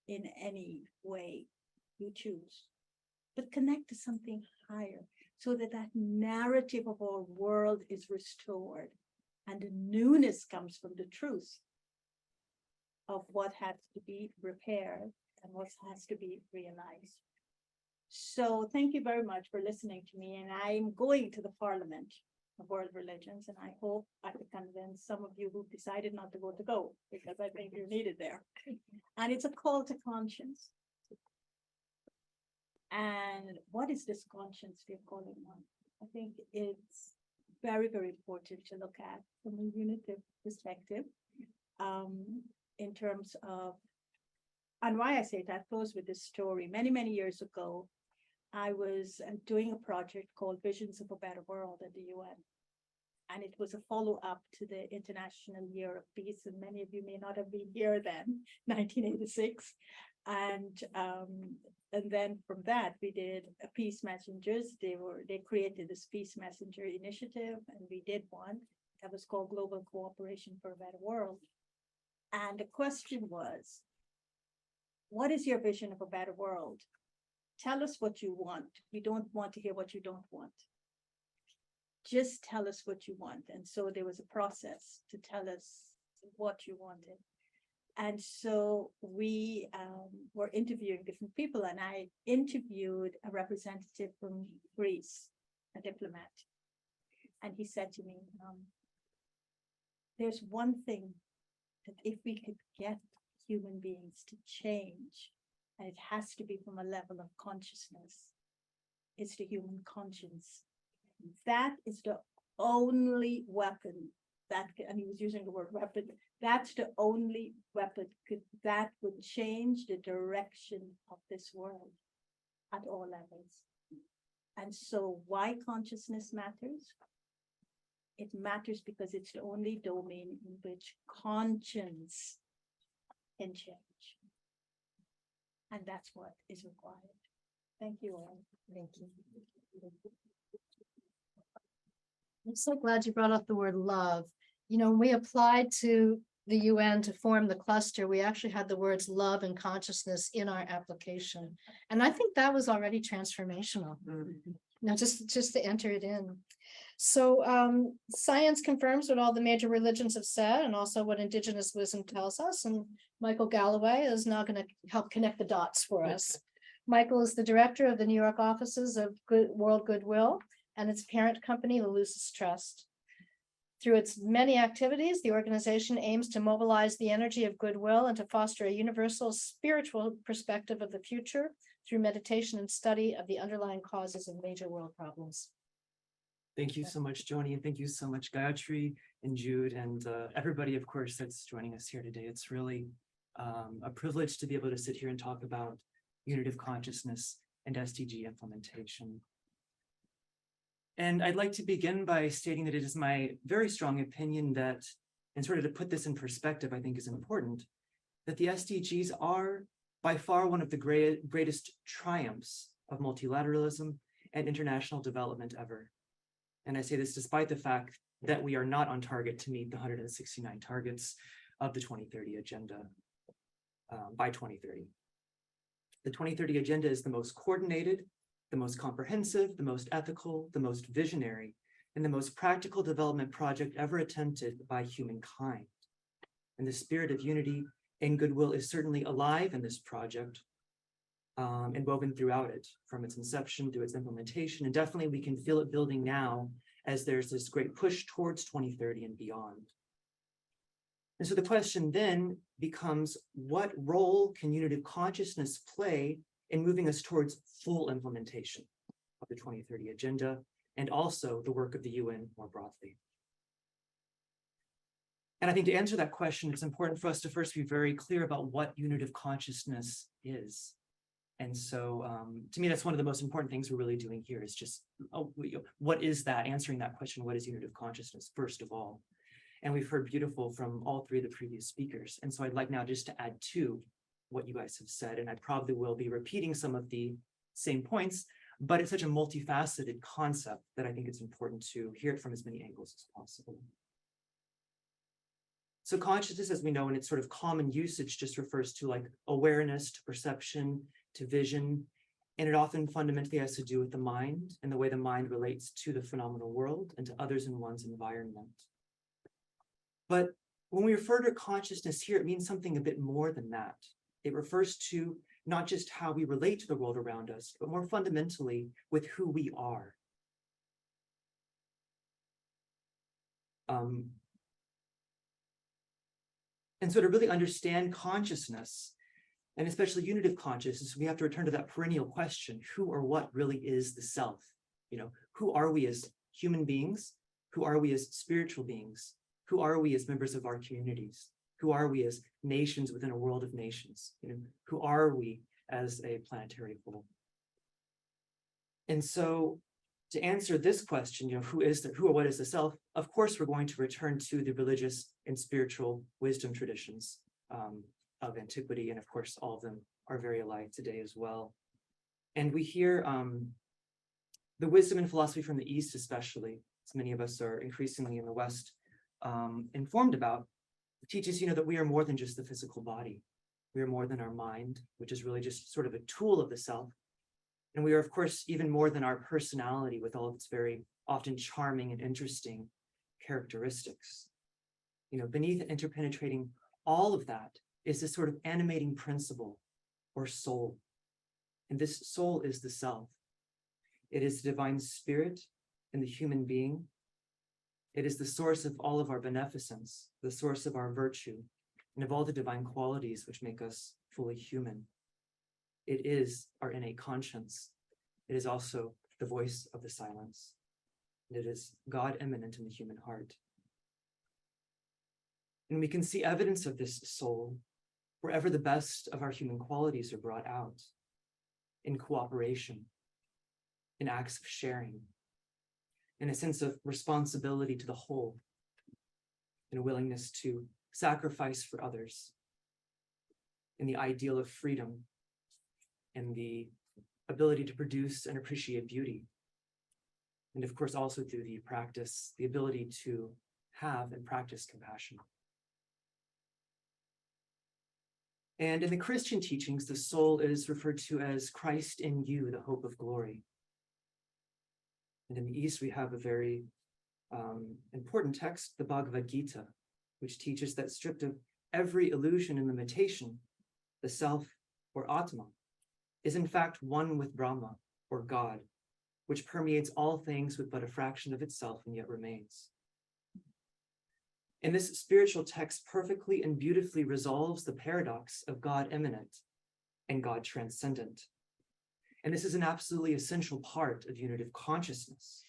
in any way you choose. But connect to something higher so that that narrative of our world is restored. And the newness comes from the truth of what has to be repaired and what has to be realized. So thank you very much for listening to me. And I'm going to the Parliament of World Religions, and I hope I could convince some of you who decided not to go, because I think you're needed there. And it's a call to conscience. And what is this conscience we're calling on? I think it's very, very important to look at from a unitive perspective, in terms of, and why I say it, I close with this story. Many, many years ago, I was doing a project called Visions of a Better World at the UN. And it was a follow-up to the International Year of Peace. And many of you may not have been here then, 1986. And then from that, we did a Peace Messengers. They created this Peace Messenger initiative, and we did one that was called Global Cooperation for a Better World. And the question was, what is your vision of a better world? Tell us what you want. We don't want to hear what you don't want. Just tell us what you want. And so there was a process to tell us what you wanted. And so we were interviewing different people, and I interviewed a representative from Greece, a diplomat. And he said to me, there's one thing that if we could get human beings to change, and it has to be from a level of consciousness, it's the human conscience. That is the only weapon that, and he was using the word weapon, that's the only weapon that would change the direction of this world at all levels. And so why consciousness matters? It matters because it's the only domain in which conscience can change. And that's what is required. Thank you all. Thank you. I'm so glad you brought up the word love. You know, when we applied to the UN to form the cluster, we actually had the words love and consciousness in our application. And I think that was already transformational. Now, just to enter it in. So science confirms what all the major religions have said, and also what indigenous wisdom tells us. And Michael Galloway is now going to help connect the dots for us. Michael is the director of the New York offices of World Goodwill and its parent company, the Lucis Trust. Through its many activities, the organization aims to mobilize the energy of goodwill and to foster a universal spiritual perspective of the future through meditation and study of the underlying causes of major world problems. Thank you so much, Joni, and thank you so much, Gayatri and Jude, and everybody, of course, that's joining us here today. It's really a privilege to be able to sit here and talk about unitive consciousness and SDG implementation. And I'd like to begin by stating that it is my very strong opinion that, and sort of to put this in perspective, I think is important, that the SDGs are by far one of the greatest triumphs of multilateralism and international development ever. And I say this despite the fact that we are not on target to meet the 169 targets of the 2030 agenda by 2030. The 2030 agenda is the most coordinated, the most comprehensive, the most ethical, the most visionary, and the most practical development project ever attempted by humankind. And the spirit of unity and goodwill is certainly alive in this project and woven throughout it, from its inception through its implementation. And definitely we can feel it building now as there's this great push towards 2030 and beyond. And so the question then becomes, what role can unitive consciousness play in moving us towards full implementation of the 2030 agenda and also the work of the UN more broadly? And I think to answer that question, it's important for us to first be very clear about what unitive consciousness is. And so to me, that's one of the most important things we're really doing here is just, what is that? Answering that question, what is unitive consciousness, first of all? And we've heard beautiful from all three of the previous speakers. And so I'd like now just to add to what you guys have said, and I probably will be repeating some of the same points, but it's such a multifaceted concept that I think it's important to hear it from as many angles as possible. So consciousness, as we know, in its sort of common usage, just refers to like awareness, to perception, to vision, and it often fundamentally has to do with the mind and the way the mind relates to the phenomenal world and to others in one's environment. But when we refer to consciousness here, it means something a bit more than that. It refers to not just how we relate to the world around us, but more fundamentally with who we are. And so to really understand consciousness, and especially unitive consciousness, we have to return to that perennial question, who or what really is the self? You know, who are we as human beings? Who are we as spiritual beings? Who are we as members of our communities? Who are we as nations within a world of nations? You know, who are we as a planetary whole? And so to answer this question, you know, who or what is the self? Of course, we're going to return to the religious and spiritual wisdom traditions of antiquity. And of course, all of them are very alive today as well. And we hear the wisdom and philosophy from the East, especially, as many of us are increasingly in the West informed about, teaches, you know, that we are more than just the physical body. We are more than our mind, which is really just sort of a tool of the self. And we are, of course, even more than our personality with all of its very often charming and interesting characteristics. You know, beneath and interpenetrating all of that is this sort of animating principle or soul. And this soul is the self. It is the divine spirit in the human being. It is the source of all of our beneficence, the source of our virtue, and of all the divine qualities which make us fully human. It is our innate conscience. It is also the voice of the silence. And it is God immanent in the human heart. And we can see evidence of this soul wherever the best of our human qualities are brought out, in cooperation, in acts of sharing, in a sense of responsibility to the whole, in a willingness to sacrifice for others, in the ideal of freedom, and the ability to produce and appreciate beauty. And of course, also through the practice, the ability to have and practice compassion. And in the Christian teachings, the soul is referred to as Christ in you, the hope of glory. And in the East, we have a very important text, the Bhagavad Gita, which teaches that stripped of every illusion and limitation, the self or Atma is in fact one with Brahma or God, which permeates all things with but a fraction of itself and yet remains. And this spiritual text perfectly and beautifully resolves the paradox of God immanent and God transcendent. And this is an absolutely essential part of unitive consciousness,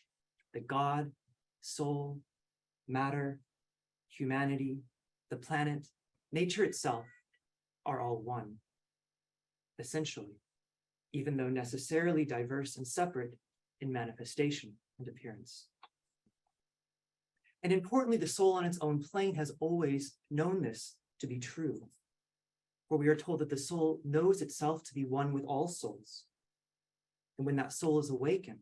that God, soul, matter, humanity, the planet, nature itself are all one, essentially, even though necessarily diverse and separate in manifestation and appearance. And importantly, the soul on its own plane has always known this to be true, for we are told that the soul knows itself to be one with all souls. And when that soul is awakened,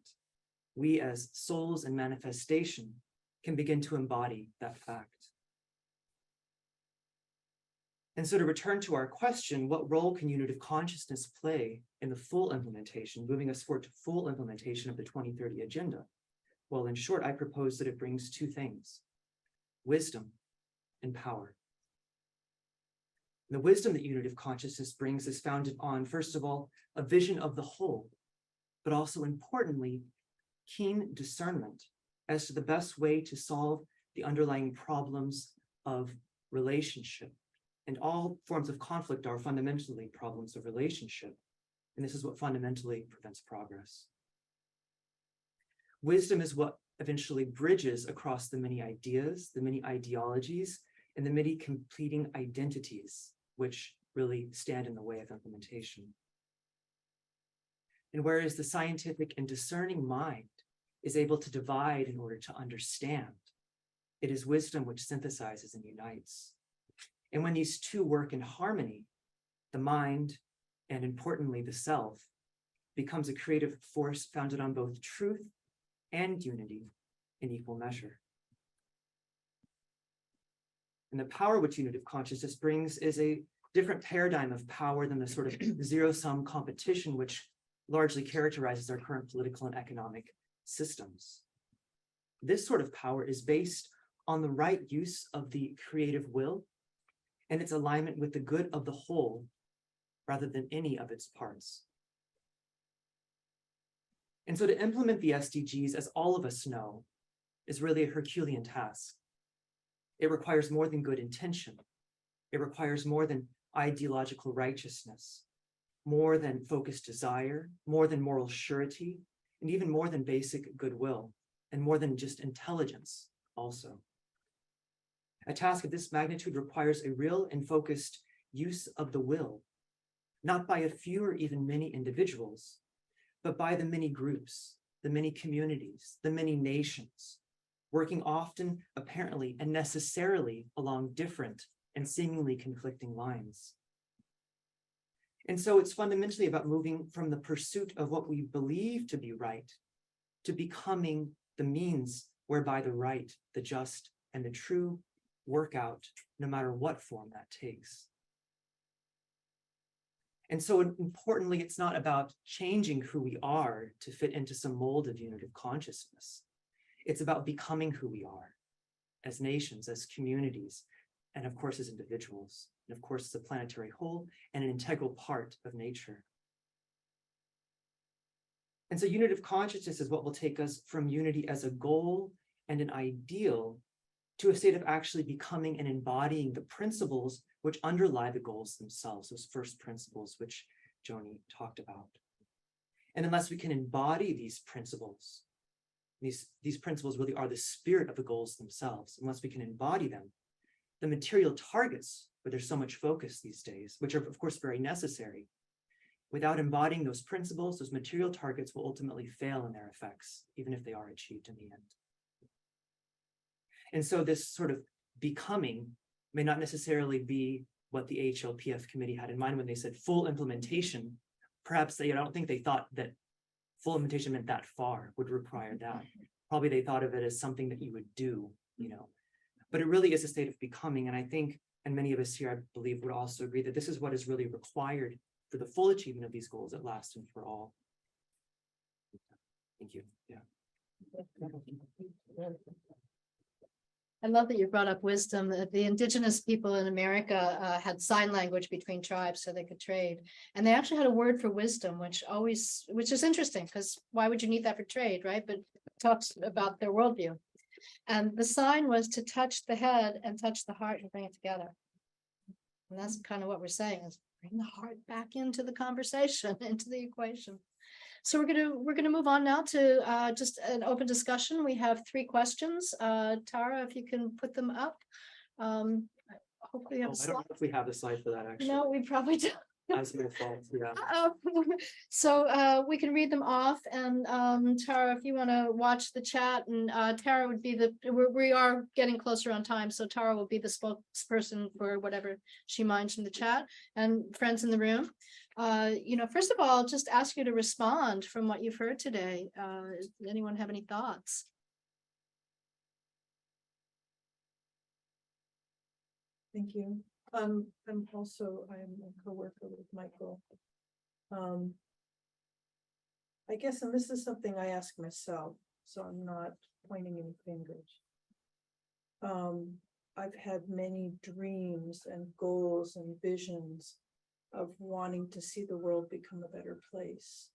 we as souls in manifestation can begin to embody that fact. And so to return to our question, what role can unitive consciousness play in the full implementation, moving us forward to full implementation of the 2030 agenda? Well, in short, I propose that it brings two things: wisdom and power. The wisdom that unitive consciousness brings is founded on, first of all, a vision of the whole, but also importantly, keen discernment as to the best way to solve the underlying problems of relationship. And all forms of conflict are fundamentally problems of relationship. And this is what fundamentally prevents progress. Wisdom is what eventually bridges across the many ideas, the many ideologies, and the many completing identities, which really stand in the way of implementation. And whereas the scientific and discerning mind is able to divide in order to understand, it is wisdom which synthesizes and unites. And when these two work in harmony, the mind, and importantly, the self, becomes a creative force founded on both truth and unity in equal measure. And the power which unitive consciousness brings is a different paradigm of power than the sort of zero-sum competition which largely characterizes our current political and economic systems. This sort of power is based on the right use of the creative will and its alignment with the good of the whole rather than any of its parts. And so to implement the SDGs, as all of us know, is really a Herculean task. It requires more than good intention. It requires more than ideological righteousness, more than focused desire, more than moral surety, and even more than basic goodwill, and more than just intelligence also. A task of this magnitude requires a real and focused use of the will, not by a few or even many individuals, but by the many groups, the many communities, the many nations, working often, apparently, and necessarily along different and seemingly conflicting lines. And so it's fundamentally about moving from the pursuit of what we believe to be right to becoming the means whereby the right, the just, and the true work out, no matter what form that takes. And so importantly, it's not about changing who we are to fit into some mold of unitive consciousness. It's about becoming who we are as nations, as communities, and of course, as individuals, and of course, as a planetary whole and an integral part of nature. And so unitive consciousness is what will take us from unity as a goal and an ideal to a state of actually becoming and embodying the principles which underlie the goals themselves, those first principles which Joni talked about. And unless we can embody these principles, these principles really are the spirit of the goals themselves, unless we can embody them, the material targets, where there's so much focus these days, which are of course very necessary, without embodying those principles, those material targets will ultimately fail in their effects, even if they are achieved in the end. And so this sort of becoming may not necessarily be what the HLPF committee had in mind when they said full implementation. Perhaps I don't think they thought that full implementation meant that far, would require that. Probably they thought of it as something that you would do, but it really is a state of becoming. And I think, and many of us here, I believe, would also agree that this is what is really required for the full achievement of these goals at last and for all. Thank you. Yeah. I love that you brought up wisdom. The indigenous people in America had sign language between tribes so they could trade. And they actually had a word for wisdom, which is interesting, because why would you need that for trade, right? But it talks about their worldview. And the sign was to touch the head and touch the heart and bring it together. And that's kind of what we're saying, is bring the heart back into the conversation, into the equation. So we're gonna move on now to just an open discussion. We have 3 questions. Tara, if you can put them up. Hopefully you have a I slide. don't know if we have the slide for that, actually. No, we probably don't. That's my fault. Yeah. So we can read them off, and Tara, if you want to watch the chat, and Tara would be we are getting closer on time, so Tara will be the spokesperson for whatever she minds from the chat. And friends in the room, first of all, just ask you to respond from what you've heard today. Does anyone have any thoughts? Thank you. I'm a co-worker with Michael. I guess, and this is something I ask myself, so I'm not pointing any fingers. I've had many dreams and goals and visions of wanting to see the world become a better place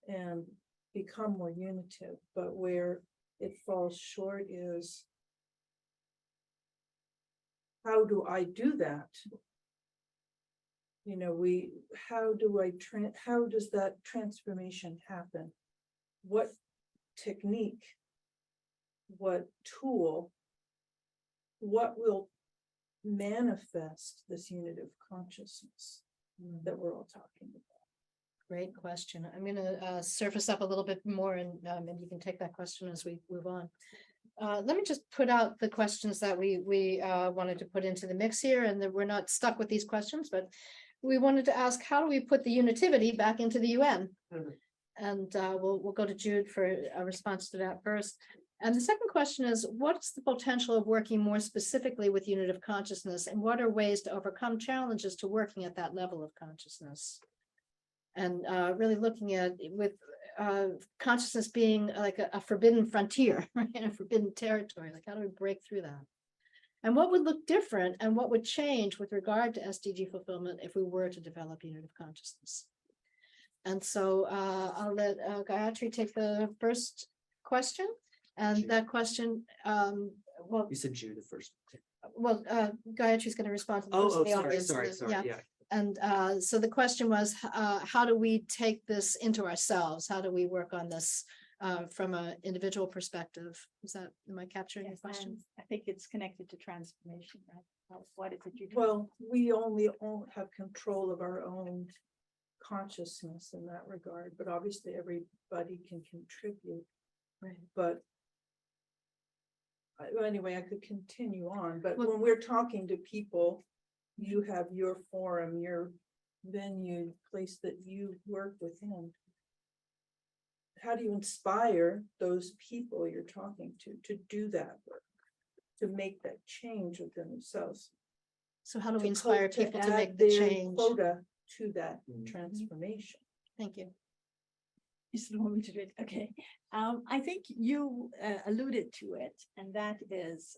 and become more unitive, but where it falls short is, how do I do that? How does that transformation happen? What technique, what tool, what will manifest this unitive consciousness that we're all talking about? Great question. I'm going to surface up a little bit more, and maybe you can take that question as we move on. Let me just put out the questions that we wanted to put into the mix here, and that we're not stuck with these questions, but we wanted to ask, how do we put the unitivity back into the UN? And we'll go to Jude for a response to that first. And the second question is, what's the potential of working more specifically with unitive consciousness, and what are ways to overcome challenges to working at that level of consciousness? And really looking at with consciousness being like a forbidden frontier, right? A forbidden territory. Like, how do we break through that? And what would look different, and what would change with regard to SDG fulfillment if we were to develop unitive consciousness? And so I'll let Gayatri take the first question. And Jude. That question, well, You said Jude the first. well, Gayatri's going to respond to the first in the audience, sorry. and then- Yeah. And so the question was, how do we take this into ourselves? How do we work on this from an individual perspective? Am I capturing your question? And I think it's connected to transformation, right? What is it you do? Well, we only have control of our own consciousness in that regard, but obviously everybody can contribute. Right. But anyway, I could continue on, but Well, when we're talking to people, you have your forum, your venue, place that you work within. How do you inspire those people you're talking to do that work, to make that change within themselves? So how do we To inspire co- people to add make the their change? quota to that transformation. Thank you. You still want me to do it? Okay. I think you alluded to it, and that is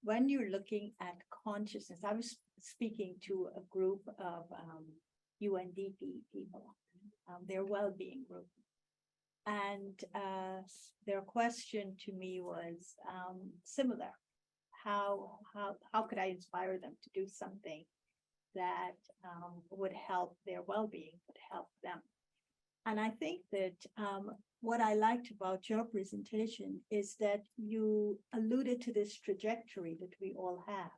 when you're looking at consciousness. I was speaking to a group of UNDP people, their well-being group, and their question to me was similar. How could I inspire them to do something that would help their well-being, would help them? And I think that what I liked about your presentation is that you alluded to this trajectory that we all have,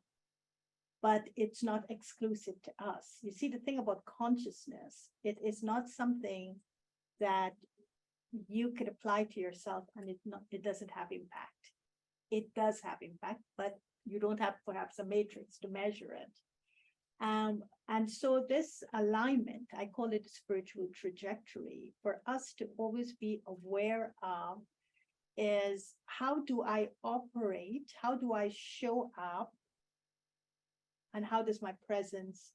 but it's not exclusive to us. You see, the thing about consciousness, it is not something that you could apply to yourself and it doesn't have impact. It does have impact, but you don't have perhaps a matrix to measure it. And so this alignment, I call it a spiritual trajectory, for us to always be aware of is, how do I operate? How do I show up? And how does my presence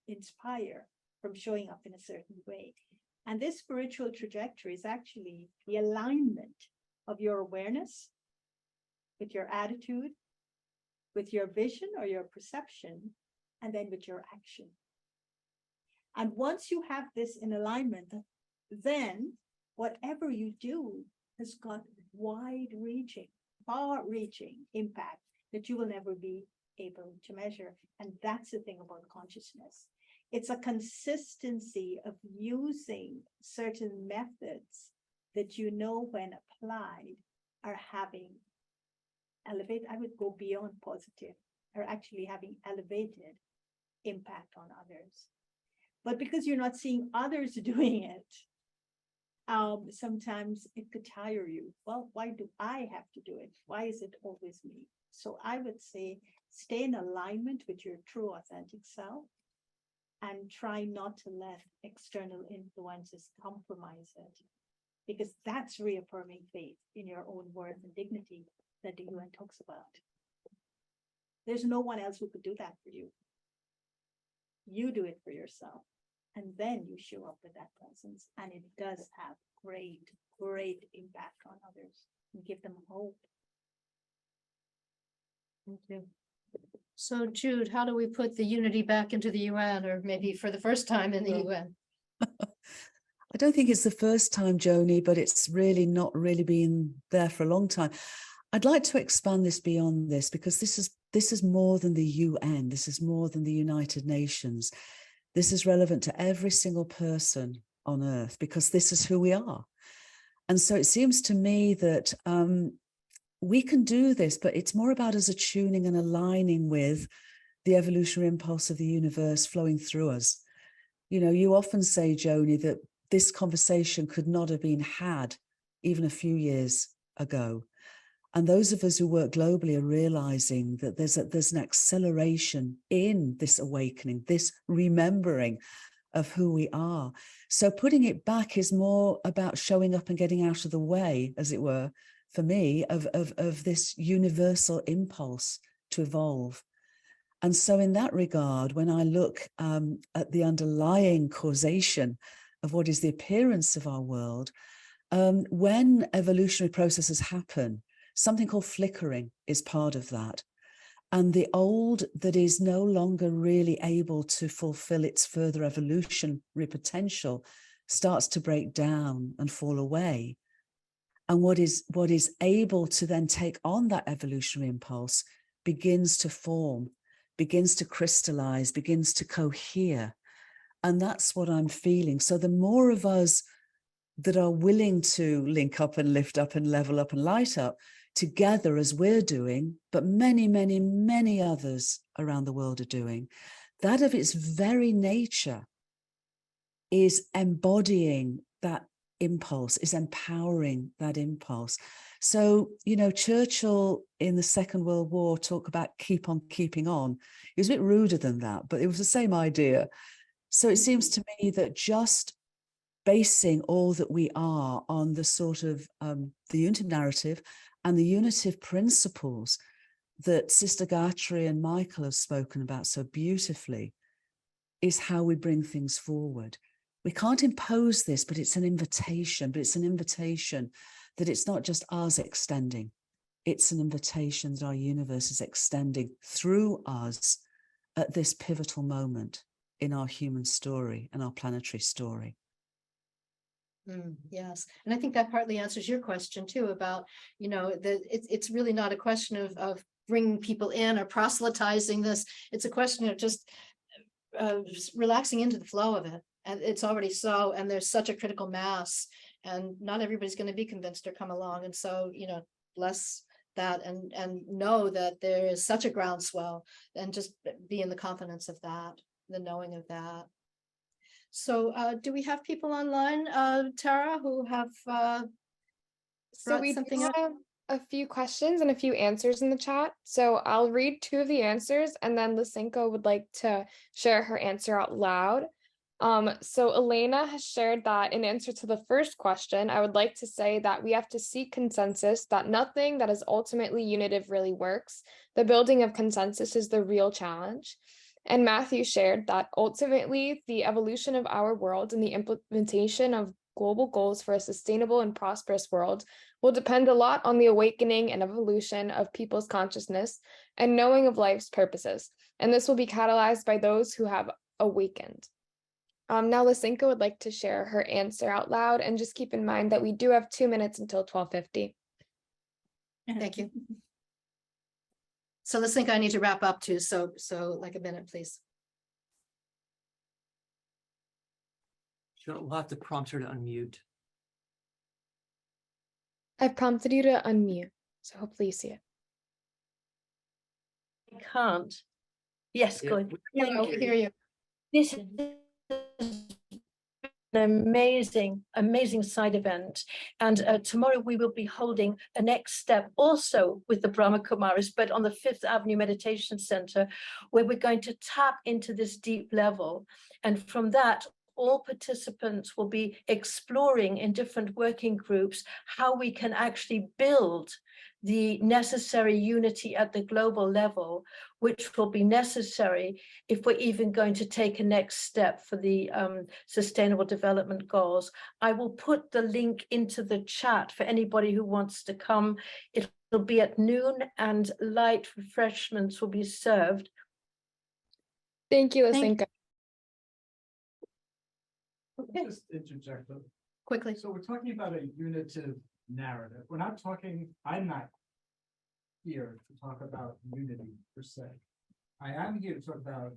inspire from showing up in a certain way? And this spiritual trajectory is actually the alignment of your awareness with your attitude, with your vision or your perception, and then with your action. And once you have this in alignment, then whatever you do has got wide-reaching, far-reaching impact that you will never be able to measure. And that's the thing about consciousness. It's a consistency of using certain methods that you know when applied are having elevate, I would go beyond positive, are actually having elevated impact on others. But because you're not seeing others doing it, sometimes it could tire you. Well, why do I have to do it? Why is it always me? So I would say stay in alignment with your true authentic self and try not to let external influences compromise it, because that's reaffirming faith in your own worth and dignity that the UN talks about. There's no one else who could do that for you. You do it for yourself, and then you show up with that presence, and it does have great, great impact on others and give them hope. Thank you. So Jude, how do we put the unity back into the UN, or maybe for the first time in the UN? I don't think it's the first time, Joni, but it's really not really been there for a long time. I'd like to expand this beyond this, because this is more than the UN. This is more than the United Nations. This is relevant to every single person on Earth, because this is who we are. And so it seems to me that we can do this, but it's more about us attuning and aligning with the evolutionary impulse of the universe flowing through us. You know, you often say, Joni, that this conversation could not have been had even a few years ago. And those of us who work globally are realizing that there's an acceleration in this awakening, this remembering of who we are. So putting it back is more about showing up and getting out of the way, as it were, for me, of this universal impulse to evolve. And so in that regard, when I look at the underlying causation of what is the appearance of our world, when evolutionary processes happen, something called flickering is part of that. And the old that is no longer really able to fulfill its further evolutionary potential starts to break down and fall away. And what is able to then take on that evolutionary impulse begins to form, begins to crystallize, begins to cohere. And that's what I'm feeling. So the more of us that are willing to link up and lift up and level up and light up together, as we're doing, but many, many, many others around the world are doing, that of its very nature is embodying that impulse, is empowering that impulse. So, you know, Churchill in the Second World War talked about keep on keeping on. He was a bit ruder than that, but it was the same idea. So it seems to me that just basing all that we are on the sort of the unitive narrative and the unitive principles that Sister Gayatri and Michael have spoken about so beautifully, is how we bring things forward. We can't impose this, but it's an invitation. But it's an invitation that it's not just us extending. It's an invitation that our universe is extending through us at this pivotal moment in our human story and our planetary story. Yes, and I think that partly answers your question too about, you know, that it's really not a question of bringing people in or proselytizing this. It's a question of just relaxing into the flow of it. And it's already so, and there's such a critical mass, and not everybody's going to be convinced or come along. And so, you know, bless that and know that there is such a groundswell, and just be in the confidence of that, the knowing of that. So do we have people online, Tara, who have So we something do up? have a few questions and a few answers in the chat. So I'll read 2 of the answers, and then Lysenko would like to share her answer out loud. So Elena has shared that in answer to the first question, I would like to say that we have to seek consensus, that nothing that is ultimately unitive really works. The building of consensus is the real challenge. And Matthew shared that ultimately the evolution of our world and the implementation of global goals for a sustainable and prosperous world will depend a lot on the awakening and evolution of people's consciousness and knowing of life's purposes. And this will be catalyzed by those who have awakened. Now Lysenko would like to share her answer out loud, and just keep in mind that we do have 2 minutes until 12:50. Thank you. So let's think I need to wrap up too. So like a minute, please. We'll have to prompt her to unmute. I've prompted you to unmute, so hopefully you see it. I can't. Yes, Yeah, good. We Thank you. hear you. This is an amazing side event, and tomorrow we will be holding a next step also with the Brahma Kumaris, but on the Fifth Avenue Meditation Center, where we're going to tap into this deep level, and from that all participants will be exploring in different working groups how we can actually build the necessary unity at the global level, which will be necessary if we're even going to take a next step for the Sustainable Development Goals. I will put the link into the chat for anybody who wants to come. It'll be at noon, and light refreshments will be served. Thank you, Thank Lysenko. Okay. Just interject. Quickly. So we're talking about a unitive narrative. We're not talking, I'm not here to talk about unity per se. I am here to talk about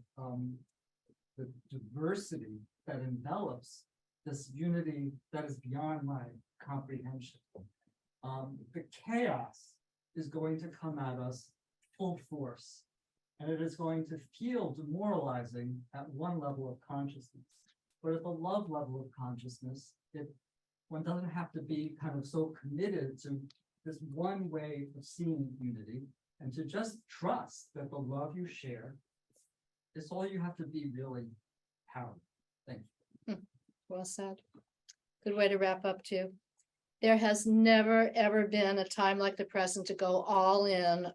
the diversity that envelops this unity that is beyond my comprehension. The chaos is going to come at us full force, and it is going to feel demoralizing at one level of consciousness. But at the love level of consciousness, one doesn't have to be kind of so committed to this one way of seeing unity, and to just trust that the love you share is all you have to be really powerful. Thank you. Well said. Good way to wrap up too. There has never, ever been a time like the present to go all in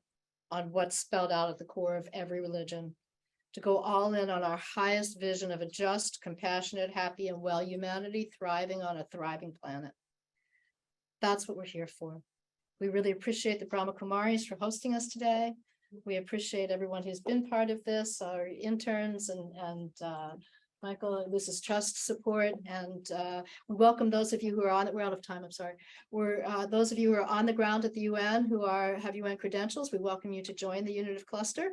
on what's spelled out at the core of every religion, to go all in on our highest vision of a just, compassionate, happy, and well humanity thriving on a thriving planet. That's what we're here for. We really appreciate the Brahma Kumaris for hosting us today. We appreciate everyone who's been part of this, our interns and Michael, this is Trust support, and we welcome those of you who are on it. We're out of time, I'm sorry. We're those of you who are on the ground at the UN who have UN credentials, we welcome you to join the Unitive Cluster.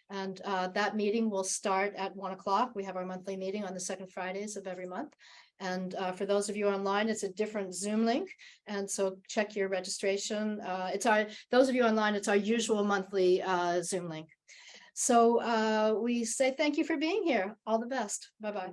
And that meeting will start at 1 o'clock. We have our monthly meeting on the second Fridays of every month. And for those of you online, it's a different Zoom link. And so check your registration. Those of you online, it's our usual monthly Zoom link. So we say thank you for being here. All the best. Bye-bye.